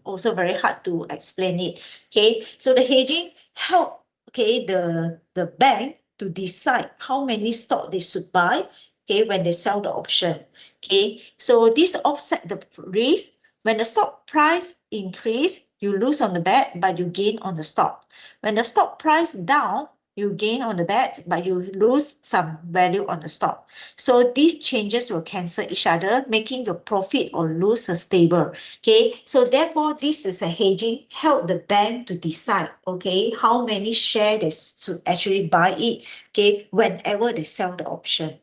also very hard to explain it. Okay, so the hedging help, okay, the bank to decide how many stock they should buy, okay, when they sell the option. Okay, so this offset the risk. When the stock price increase, you lose on the bet, but you gain on the stock. When the stock price down, you gain on the bet, but you lose some value on the stock. So these changes will cancel each other, making your profit or lose stable. Okay, so therefore, this is a hedging, help the bank to decide, okay, how many shares they should actually buy it, okay, whenever they sell the option.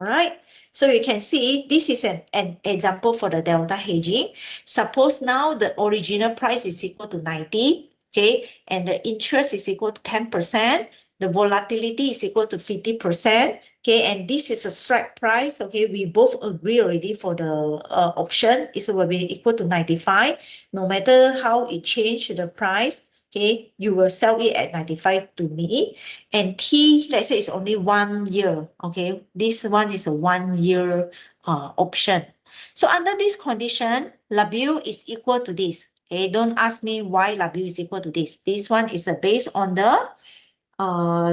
All right, so you can see this is an example for the delta hedging. Suppose now the original price is equal to 90, okay, and the interest is equal to 10%, the volatility is equal to 50%, okay, and this is a strike price, okay, we both agree already for the option, it will be equal to 95, no matter how it changed the price, okay, you will sell it at 95 to me, and T, let's say it's only 1 year, okay, this one is a 1 year option. So under this condition, W is equal to this. Okay, don't ask me why W is equal to this. This one is based on the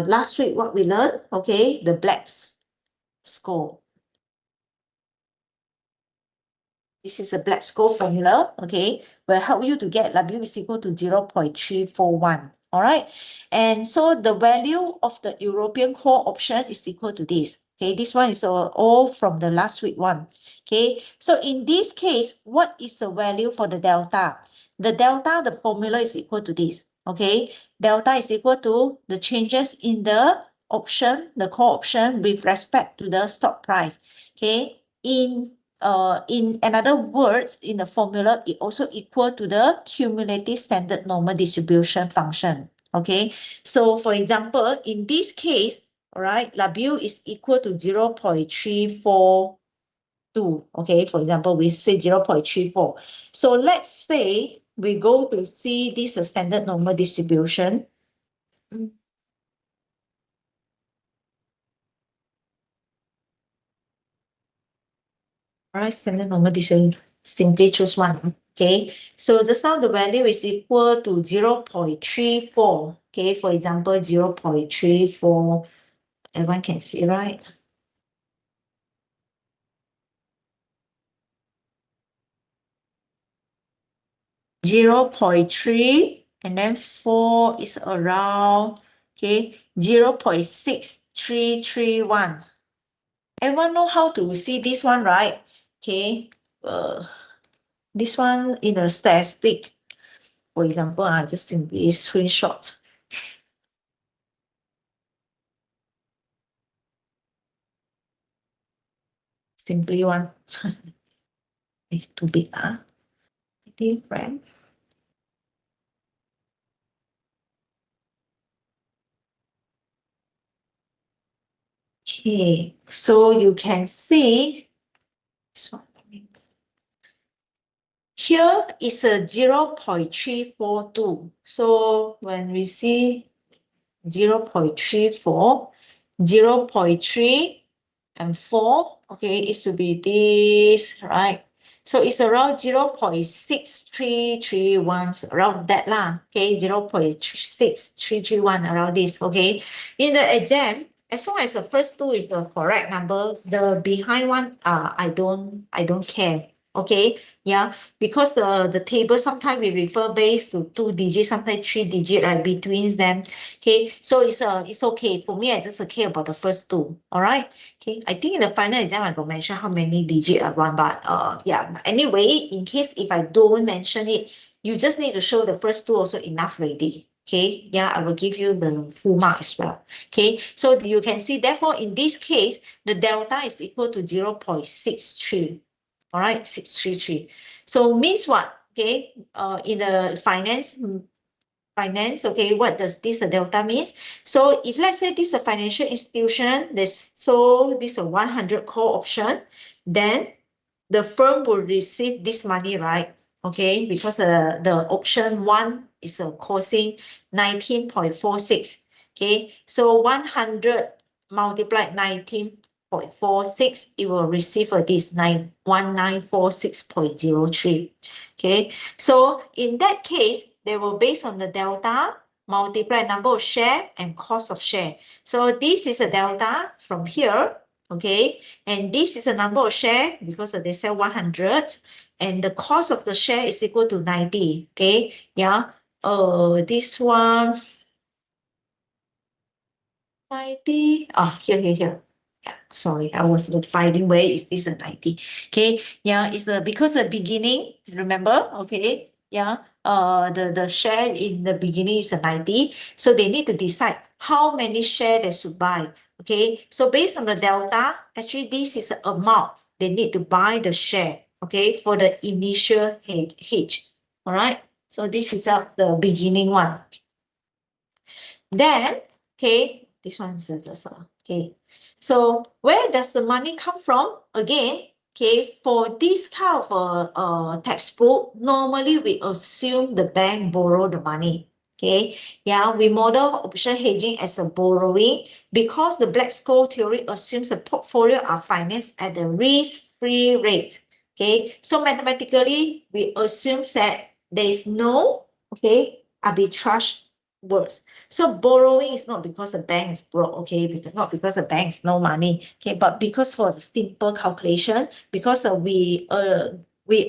last week what we learned, okay, the Black's score. This is a Black-Scholes formula, okay, will help you to get W is equal to 0.341. All right, and so the value of the European call option is equal to this. Okay, this one is all from the last week one. Okay, so in this case, what is the value for the delta? The delta, the formula is equal to this. Okay, delta is equal to the changes in the option, the call option with respect to the stock price. Okay, in another words, in the formula, it also equal to the cumulative standard normal distribution function. Okay, so for example, in this case, all right, W is equal to 0.342. Okay, for example, we say 0.34. So let's say we go to see this standard normal distribution. All right, standard normal distribution, simply choose one. Okay, so just now the value is equal to 0.34. Okay, for example, 0.34. Everyone can see, right? 0.3 and then 4 is around, okay, 0.6331. Everyone know how to see this one, right? Okay, this one in a statistic. For example, I just simply screenshot. Simply one. It's too big, different. Okay, so you can see this one. Here is a 0.342. So when we see 0.34, 0.3 and 4, okay, it should be this, right? So it's around 0.6331, around that lah, okay, 0.6331, around this, okay. In the exam, as long as the first two is the correct number, the behind one, I don't care, okay, yeah, because the table sometimes we refer based to 2 digits, sometimes 3 digits, right, between them, okay, so it's okay for me. I just care about the first two, all right. Okay, I think in the final exam I will mention how many digits I want, but yeah. Anyway, in case if I don't mention it, you just need to show the first two also enough already. Okay, yeah, I will give you the full mark as well. Okay, so you can see, therefore, in this case, the delta is equal to 0.63. All right, 633. So means what? Okay, in the finance, okay, what does this delta means? So if let's say this is a financial institution, this is a 100 call option, then the firm will receive this money, right? Okay, because the option one is costing 19.46. Okay, so 100 multiplied 19.46, it will receive this 1946.03. Okay, so in that case, they will base on the delta multiply number of share and cost of share. So this is a delta from here, okay, and this is a number of share because they sell 100, and the cost of the share is equal to 90. Okay, yeah. This one, 90. Here. Yeah, sorry, I was finding where is this a 90. Okay, yeah, it's because the beginning, remember? Okay, yeah, the share in the beginning is a 90. So they need to decide how many share they should buy. Okay, so based on the delta, actually this is the amount they need to buy the share. Okay, for the initial hedge. All right, so this is the beginning one. Then, okay, this one is just okay. So where does the money come from? Again, okay, for this kind of textbook, normally we assume the bank borrow the money. Okay, yeah, we model option hedging as a borrowing because the Black-Scholes theory assumes a portfolio are financed at the risk-free rate. Okay, so mathematically, we assume that there is no, okay, arbitrage words. So borrowing is not because the bank is broke, okay, not because the bank has no money, okay, but because for the simple calculation, because we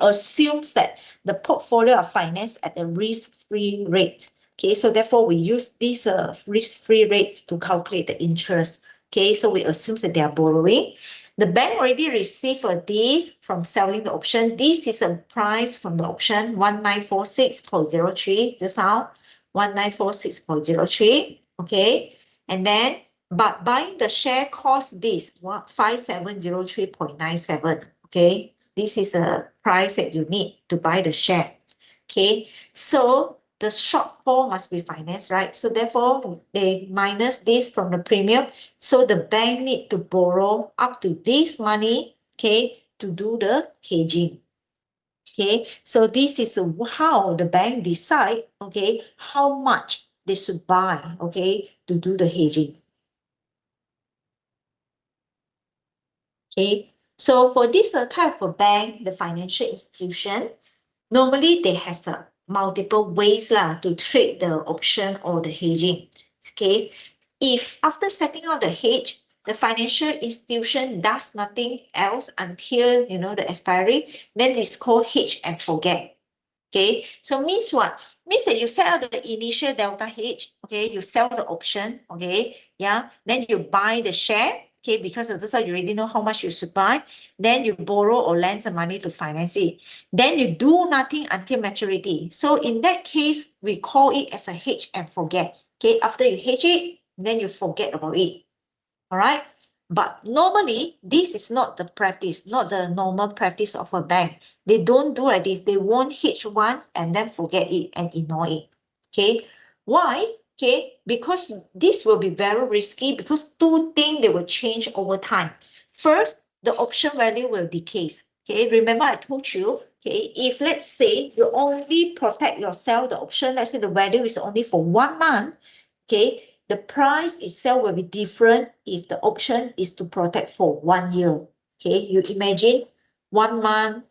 assume that the portfolio are financed at a risk-free rate. Okay, so therefore we use these risk-free rates to calculate the interest. Okay, so we assume that they are borrowing. The bank already received this from selling the option. This is a price from the option 1946.03 just now. 1946.03, okay, and then but buying the share cost this 5703.97, okay, this is a price that you need to buy the share. Okay, so the shortfall must be financed, right? So therefore they minus this from the premium, so the bank need to borrow up to this money, okay, to do the hedging. Okay, so this is how the bank decide, okay, how much they should buy, okay, to do the hedging. Okay, so for this type of bank, the financial institution, normally they has multiple ways to trade the option or the hedging. Okay, if after setting out the hedge, the financial institution does nothing else until the expiry, then it's called hedge and forget. Okay, so means what? Means that you sell the initial delta hedge, okay, you sell the option, okay, yeah, then you buy the share, okay, because of this, you already know how much you should buy, then you borrow or lend some money to finance it, then you do nothing until maturity. So in that case, we call it as a hedge and forget. Okay, after you hedge it, then you forget about it. All right. But normally, this is not the practice, not the normal practice of a bank. They don't do like this. They won't hedge once and then forget it and ignore it. Okay. Why? Okay. Because this will be very risky because two things they will change over time. First, the option value will decrease. Okay. Remember I told you, okay, if let's say you only protect yourself, the option, let's say the value is only for 1 month, okay, the price itself will be different if the option is to protect for 1 year. Okay, you imagine 1 month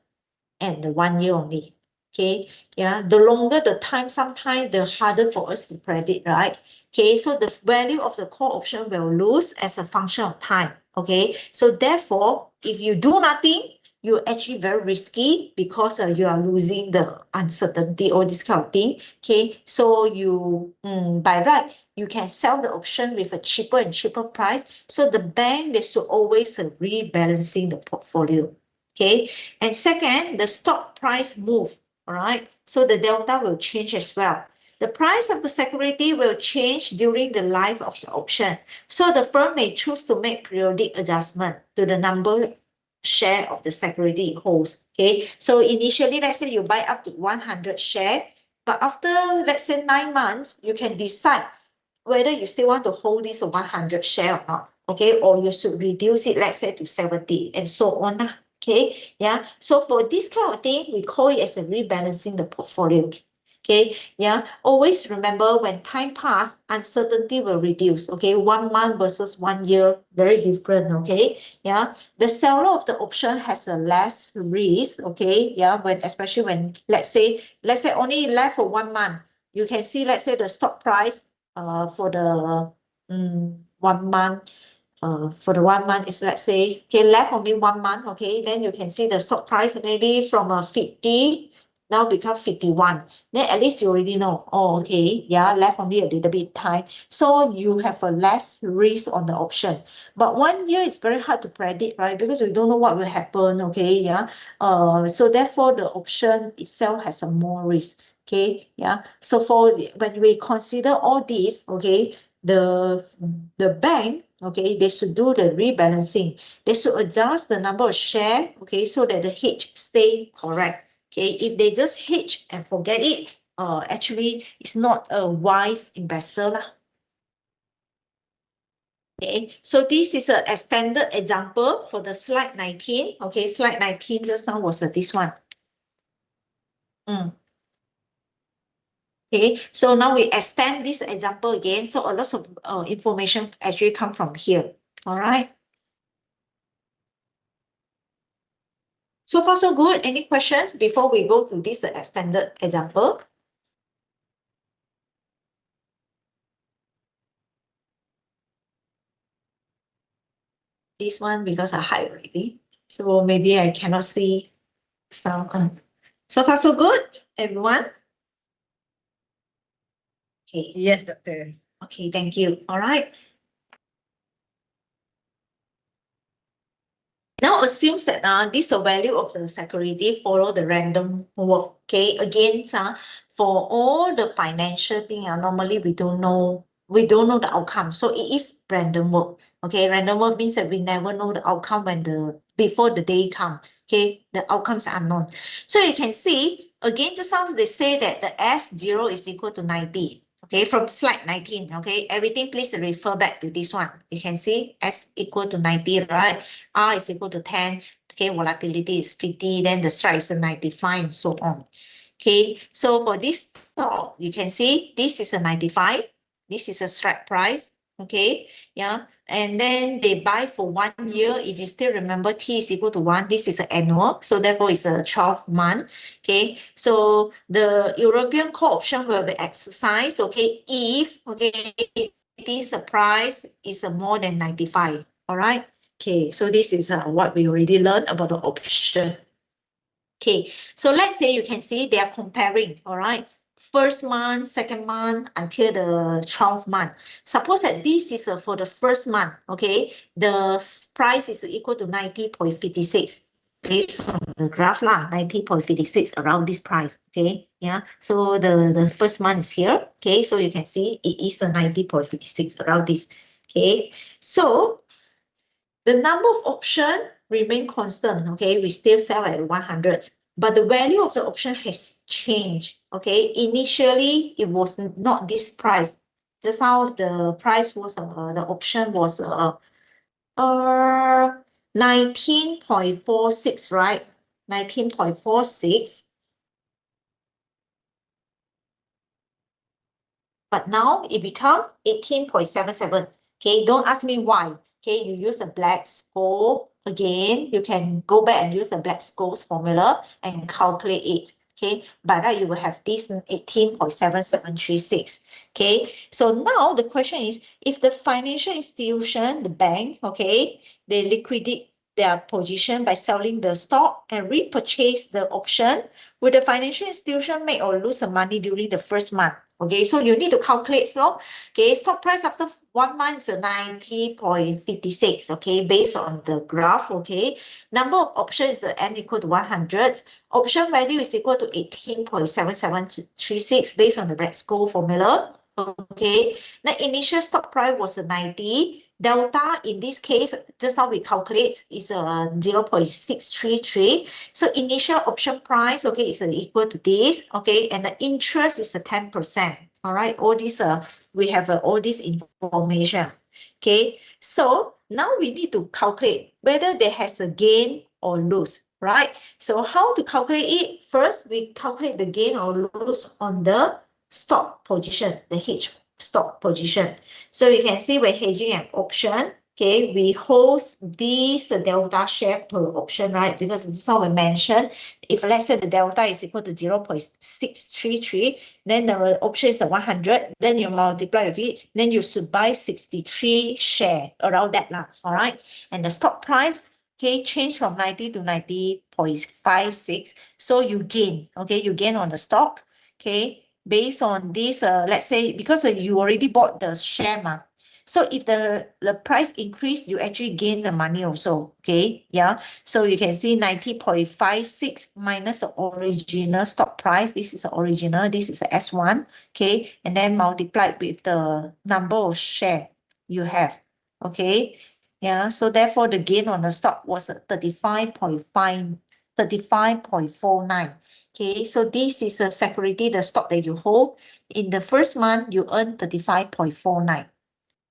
and the 1 year only. Okay, yeah, the longer the time, sometimes the harder for us to predict, right? Okay, so the value of the call option will lose as a function of time. Okay, so therefore, if you do nothing, you're actually very risky because you are losing the uncertainty or this kind of thing. Okay, so you by right, you can sell the option with a cheaper and cheaper price. So the bank, they should always rebalancing the portfolio. Okay, and second, the stock price move. All right, so the delta will change as well. The price of the security will change during the life of the option. So the firm may choose to make periodic adjustment to the number share of the security it holds. Okay, so initially, let's say you buy up to 100 share, but after, let's say 9 months, you can decide whether you still want to hold this 100 share or not. Okay, or you should reduce it, let's say to 70 and so on. Okay, yeah. So for this kind of thing, we call it as a rebalancing the portfolio. Okay, yeah. Always remember when time passes, uncertainty will reduce. Okay, 1 month versus 1 year, very different. Okay, yeah. The seller of the option has a less risk. Okay, yeah. Especially when let's say only left for 1 month, you can see let's say the stock price for the 1 month. For the 1 month is let's say okay left only 1 month, okay, then you can see the stock price maybe from 50 now become 51. Then at least you already know, oh, okay, yeah, left only a little bit time. So you have a less risk on the option. But 1 year is very hard to predict, right? Because we don't know what will happen, okay, yeah. So therefore the option itself has a more risk, okay, yeah. So for when we consider all these, okay, the bank, okay, they should do the rebalancing. They should adjust the number of share, okay, so that the hedge stay correct. Okay, if they just hedge and forget it, actually it's not a wise investor lah. Okay, so this is a extended example for the slide 19. Okay, slide 19 just now was this one. Okay, so now we extend this example again. So a lot of information actually come from here. All right. So far, so good. Any questions before we go to this extended example? This one, because I hide already, so maybe I cannot see some. So far, so good, everyone. Okay. Yes, doctor. Okay, thank you. All right. Now assume that this value of the security follow the random walk. Okay, again, for all the financial thing, normally we don't know the outcome. So it is random walk. Okay, random walk means that we never know the outcome when before the day come. Okay, the outcomes are unknown. So you can see again, just now they say that the S0 is equal to 90. Okay, from slide 19. Okay, everything please refer back to this one. You can see S equal to 90, right? R is equal to 10. Okay, volatility is 50. Then the strike is 95 and so on. Okay, so for this stock, you can see this is a 95. This is a strike price. Okay, yeah. And then they buy for 1 year. If you still remember, T is equal to 1. This is an annual. So therefore, it's a 12 month. Okay, so the European call option will be exercised. Okay, if this price is more than 95. All right. Okay, so this is what we already learned about the option. Okay, so let's say you can see they are comparing, all right? First month, second month, until the 12th month. Suppose that this is for the first month, okay? The price is equal to 90.56. Based on the graph lah, 90.56 around this price, okay? Yeah, so the first month is here, okay? So you can see it is a 90.56 around this, okay? So the number of options remain constant, okay? We still sell at 100, but the value of the option has changed, okay? Initially, it was not this price. Just now the price was, the option was 19.46, right? 19.46. But now it become 18.77. Okay, don't ask me why. Okay, you use a Black-Scholes again. You can go back and use a Black-Scholes formula and calculate it. Okay, but now you will have this 18.7736. Okay, so now the question is, if the financial institution, the bank, okay, they liquidate their position by selling the stock and repurchase the option, will the financial institution make or lose some money during the first month? Okay, so you need to calculate. So, okay, stock price after 1 month is 90.56. Okay, based on the graph. Okay, number of options is n equal to 100. Option value is equal to 18.7736 based on the Black-Scholes formula. Okay, the initial stock price was 90. Delta in this case, just how we calculate, is 0.633. So initial option price, okay, is equal to this, okay, and the interest is 10%. All right, all this we have all this information. Okay, so now we need to calculate whether there has a gain or lose, right? So how to calculate it? First, we calculate the gain or lose on the stock position, the hedge stock position. So you can see we're hedging an option. Okay, we hold this delta share per option, right? Because this is how we mentioned. If let's say the delta is equal to 0.633, then the option is 100, then you multiply with it, then you should buy 63 share around that lah. All right. And the stock price okay, change from 90 to 90.56. So you gain, okay, you gain on the stock, okay, based on this, let's say, because you already bought the share, ma. So if the price increase, you actually gain the money also, okay, yeah. So you can see 90.56 minus the original stock price. This is the original, this is the S1, okay, and then multiplied with the number of share you have, okay. Yeah, so therefore the gain on the stock was 35.49. Okay, so this is a security, the stock that you hold. In the first month, you earn 35.49.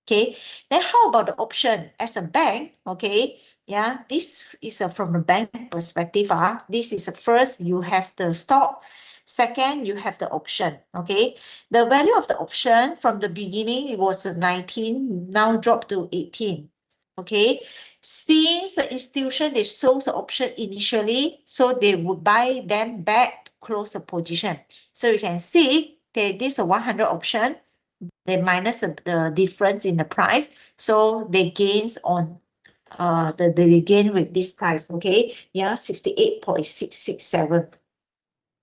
Okay, then how about the option as a bank? Okay, yeah, this is from the bank perspective. This is first, you have the stock. Second, you have the option. Okay, the value of the option from the beginning, it was 19, now dropped to 18. Okay, since the institution, they sold the option initially, so they would buy them back to close the position. So you can see that this is a 100 option. They minus the difference in the price, so they gains on they gain with this price, okay, yeah, 68.667.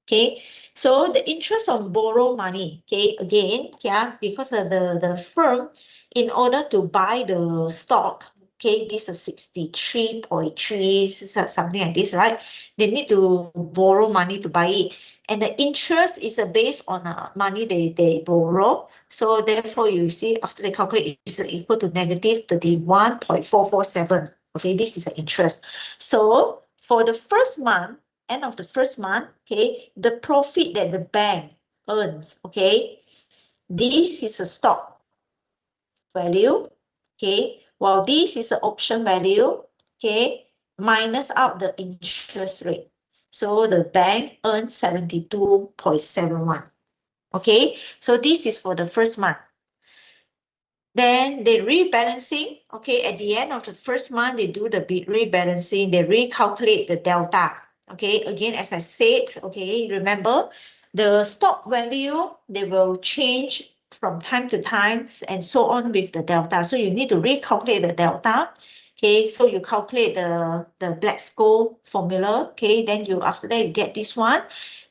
Okay, so the interest on borrow money, okay, again, yeah, because of the firm, in order to buy the stock, okay, this is 63.3, something like this, right? They need to borrow money to buy it, and the interest is based on money they borrow. So therefore, you see, after they calculate, it's equal to negative 31.447. Okay, this is the interest. So for the first month, end of the first month, okay, the profit that the bank earns, okay, this is a stock value, okay, while this is the option value, okay, minus out the interest rate. So the bank earns 72.71. Okay, so this is for the first month. Then they rebalancing, okay, at the end of the first month, they do the rebalancing, they recalculate the delta. Okay, again, as I said, okay, remember the stock value, they will change from time to time and so on with the delta. So you need to recalculate the delta. Okay, so you calculate the Black-Scholes formula. Okay, then you after that you get this one.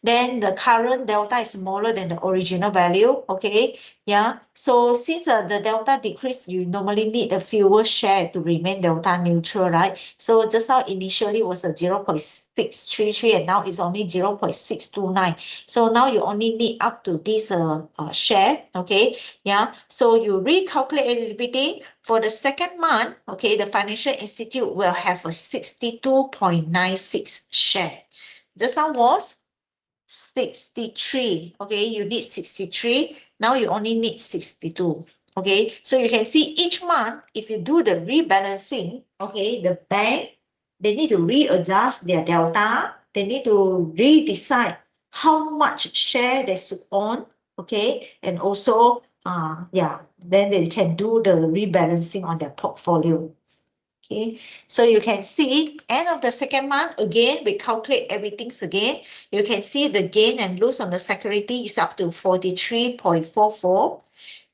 Then the current delta is smaller than the original value. Okay, yeah. So since the delta decrease, you normally need a fewer share to remain delta neutral, right? So just now initially was a 0.633 and now it's only 0.629. So now you only need up to this share, okay? Yeah. So you recalculate everything. For the second month, okay, the financial institute will have a 62.96 share. Just now was 63. Okay, you need 63. Now you only need 62. Okay, so you can see each month, if you do the rebalancing, okay, the bank, they need to readjust their delta. They need to redecide how much share they should own. Okay, and also, yeah, then they can do the rebalancing on their portfolio. Okay, so you can see end of the second month, again, we calculate everything again. You can see the gain and lose on the security is up to 43.44.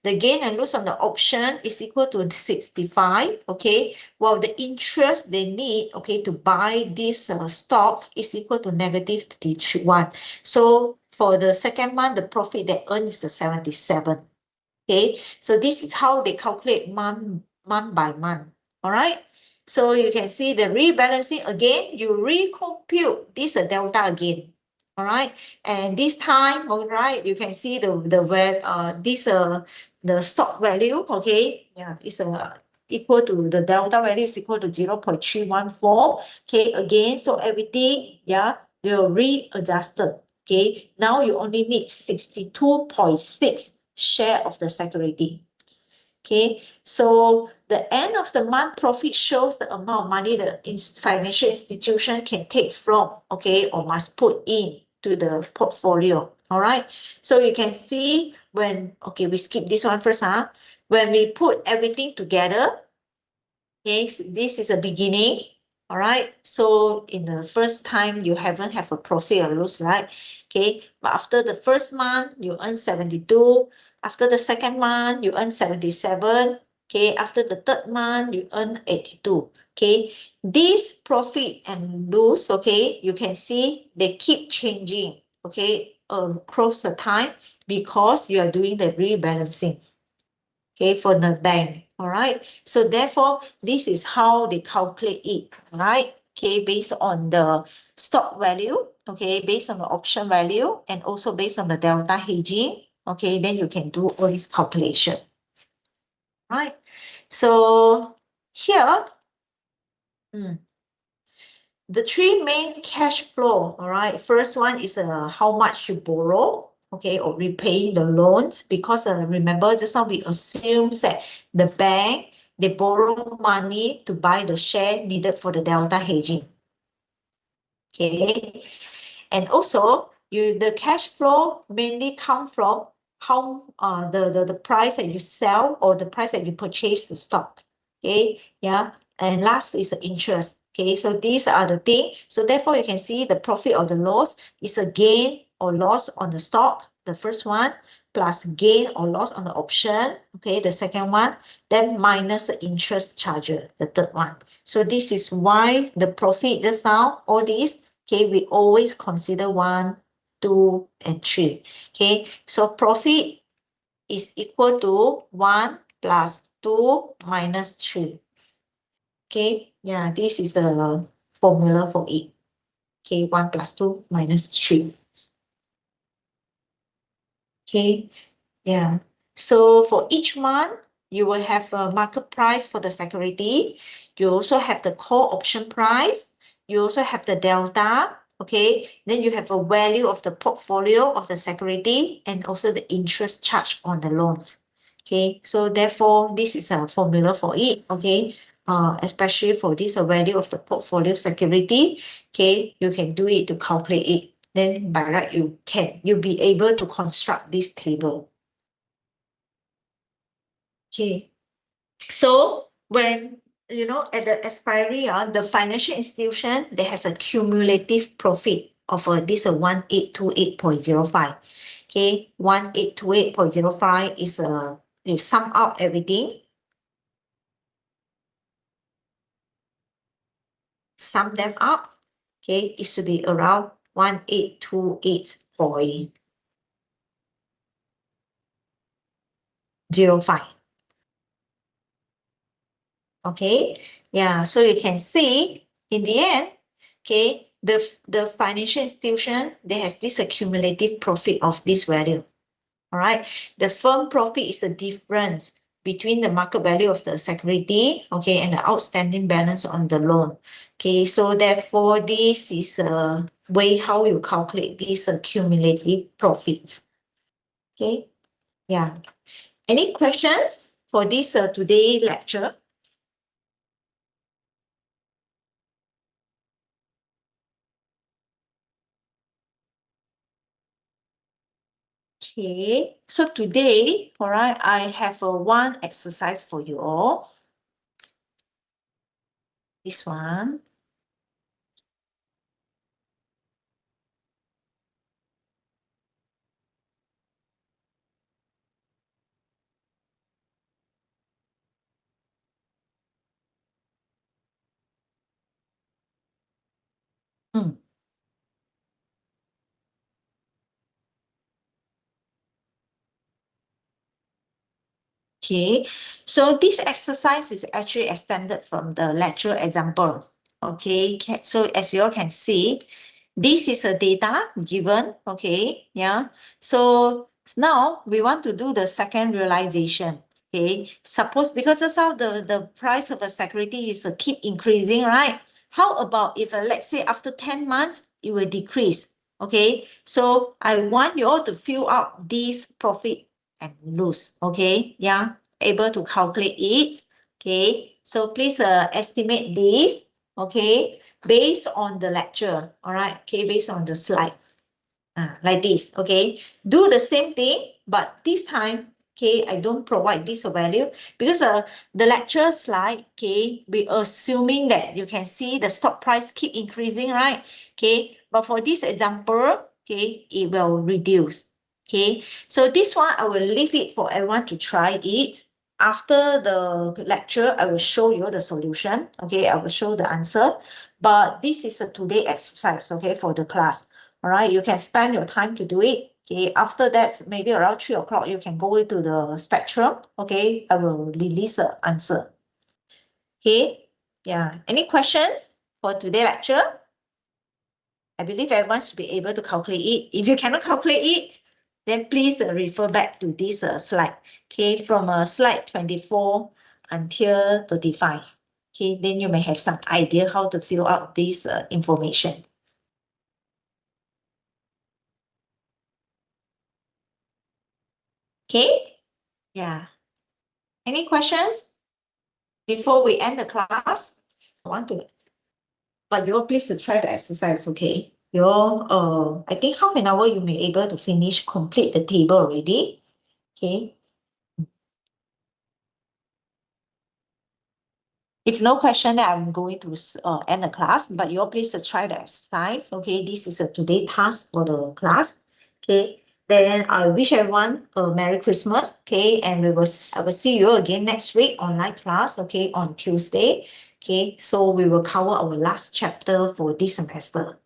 The gain and lose on the option is equal to 65, okay? While the interest they need, okay, to buy this stock is equal to negative 31. So for the second month, the profit they earn is 77. Okay, so this is how they calculate month by month. All right. So you can see the rebalancing again, you recompute this delta again. All right. And this time, all right, you can see the stock value, okay, yeah, is equal to the delta value is equal to 0.314. Okay, again, so everything, yeah, they will readjusted. Okay, now you only need 62.6 share of the security. Okay, so the end of the month profit shows the amount of money the financial institution can take from, okay, or must put in to the portfolio. All right, so you can see when, okay, we skip this one first, when we put everything together, okay, so this is a beginning. All right, so in the first time you haven't have a profit or loss, right? Okay, but after the first month you earn 72. After the second month you earn 77. Okay, after the third month you earn 82. Okay, this profit and loss, okay, you can see they keep changing, okay, across the time because you are doing the rebalancing, okay, for the bank. All right, so therefore this is how they calculate it, right? Okay, based on the stock value, okay, based on the option value, and also based on the delta hedging, okay, then you can do all this calculation, right? So here, the three main cash flow, all right. First one is how much you borrow, okay, or repay the loans, because remember just now we assume that the bank, they borrow money to buy the share needed for the delta hedging. Okay, and also the cash flow mainly come from how the price that you sell or the price that you purchase the stock. Okay, yeah, and last is the interest. Okay, so these are the things. So therefore, you can see the profit or the loss is a gain or loss on the stock, the first one, plus gain or loss on the option. Okay, the second one, then minus the interest charges, the third one. So this is why the profit just now, all these, okay, we always consider 1, 2, and 3. Okay, so profit is equal to 1 plus 2 minus 3. Okay, yeah, this is the formula for it. Okay, 1 plus 2 minus 3. Okay, yeah. So for each month, you will have a market price for the security. You also have the call option price. You also have the delta. Okay, then you have a value of the portfolio of the security and also the interest charge on the loans. Okay, so therefore, this is a formula for it. Okay, especially for this value of the portfolio security. Okay, you can do it to calculate it. Then by right, you'll be able to construct this table. Okay, so when at the expiry, the financial institution that has a cumulative profit of this 1828.05. Okay, 1828.05 is you sum up everything, sum them up. Okay, it should be around 1828.05. Okay, yeah, so you can see in the end, okay, the financial institution, they has this accumulative profit of this value. All right, the firm profit is the difference between the market value of the security, okay, and the outstanding balance on the loan. Okay, so therefore this is a way how you calculate these accumulative profits. Okay, yeah, any questions for this today lecture? Okay, so today, all right, I have one exercise for you all. This one. Okay, so this exercise is actually extended from the lecture example. Okay, so as you all can see, this is a data given, okay, yeah. So now we want to do the second realization, okay. Suppose because that's how the price of a security is keep increasing, right? How about if let's say after 10 months, it will decrease, okay? So I want you all to fill out this profit and lose, okay? Yeah, able to calculate it, okay? So please estimate this, okay? Based on the lecture, all right? Okay, based on the slide, like this, okay? Do the same thing, but this time, okay, I don't provide this value because the lecture slide, okay, we assuming that you can see the stock price keep increasing, right? Okay, but for this example, okay, it will reduce. Okay, so this one I will leave it for everyone to try it. after the lecture, I will show you the solution. Okay, I will show the answer. But this is a today exercise, okay, for the class. All right, you can spend your time to do it. Okay, after that, maybe around 3 o'clock, you can go into the spectrum. Okay, I will release the answer. Okay, yeah. Any questions for today lecture? I believe everyone should be able to calculate it. If you cannot calculate it, then please refer back to this slide. Okay, from slide 24 until 35. Okay, then you may have some idea how to fill out this information. Okay, yeah. Any questions before we end the class? But you all please try the exercise, okay? You all, I think half an hour you may able to finish, complete the table already. Okay. If no question, then I'm going to end the class, but you all please try the exercise. Okay, this is a today task for the class. Okay, then I wish everyone a Merry Christmas. Okay, and I will see you again next week online class. Okay, on Tuesday. Okay, so we will cover our last chapter for this semester.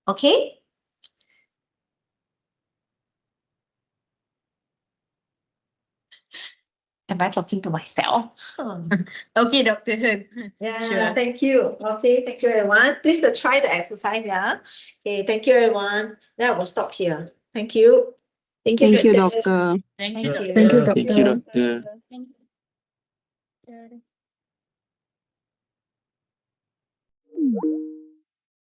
Okay. Am I talking to myself? Okay, Dr. Hun. Yeah, Sure. thank you. Okay, thank you, everyone. Please try the exercise, yeah. Okay, thank you, everyone. Then I will stop here. Thank you. Thank Thank you, Dr. doctor. Thank you, Dr. Thank you, Doctor. Doctor. Thank you, Doctor. Thank you.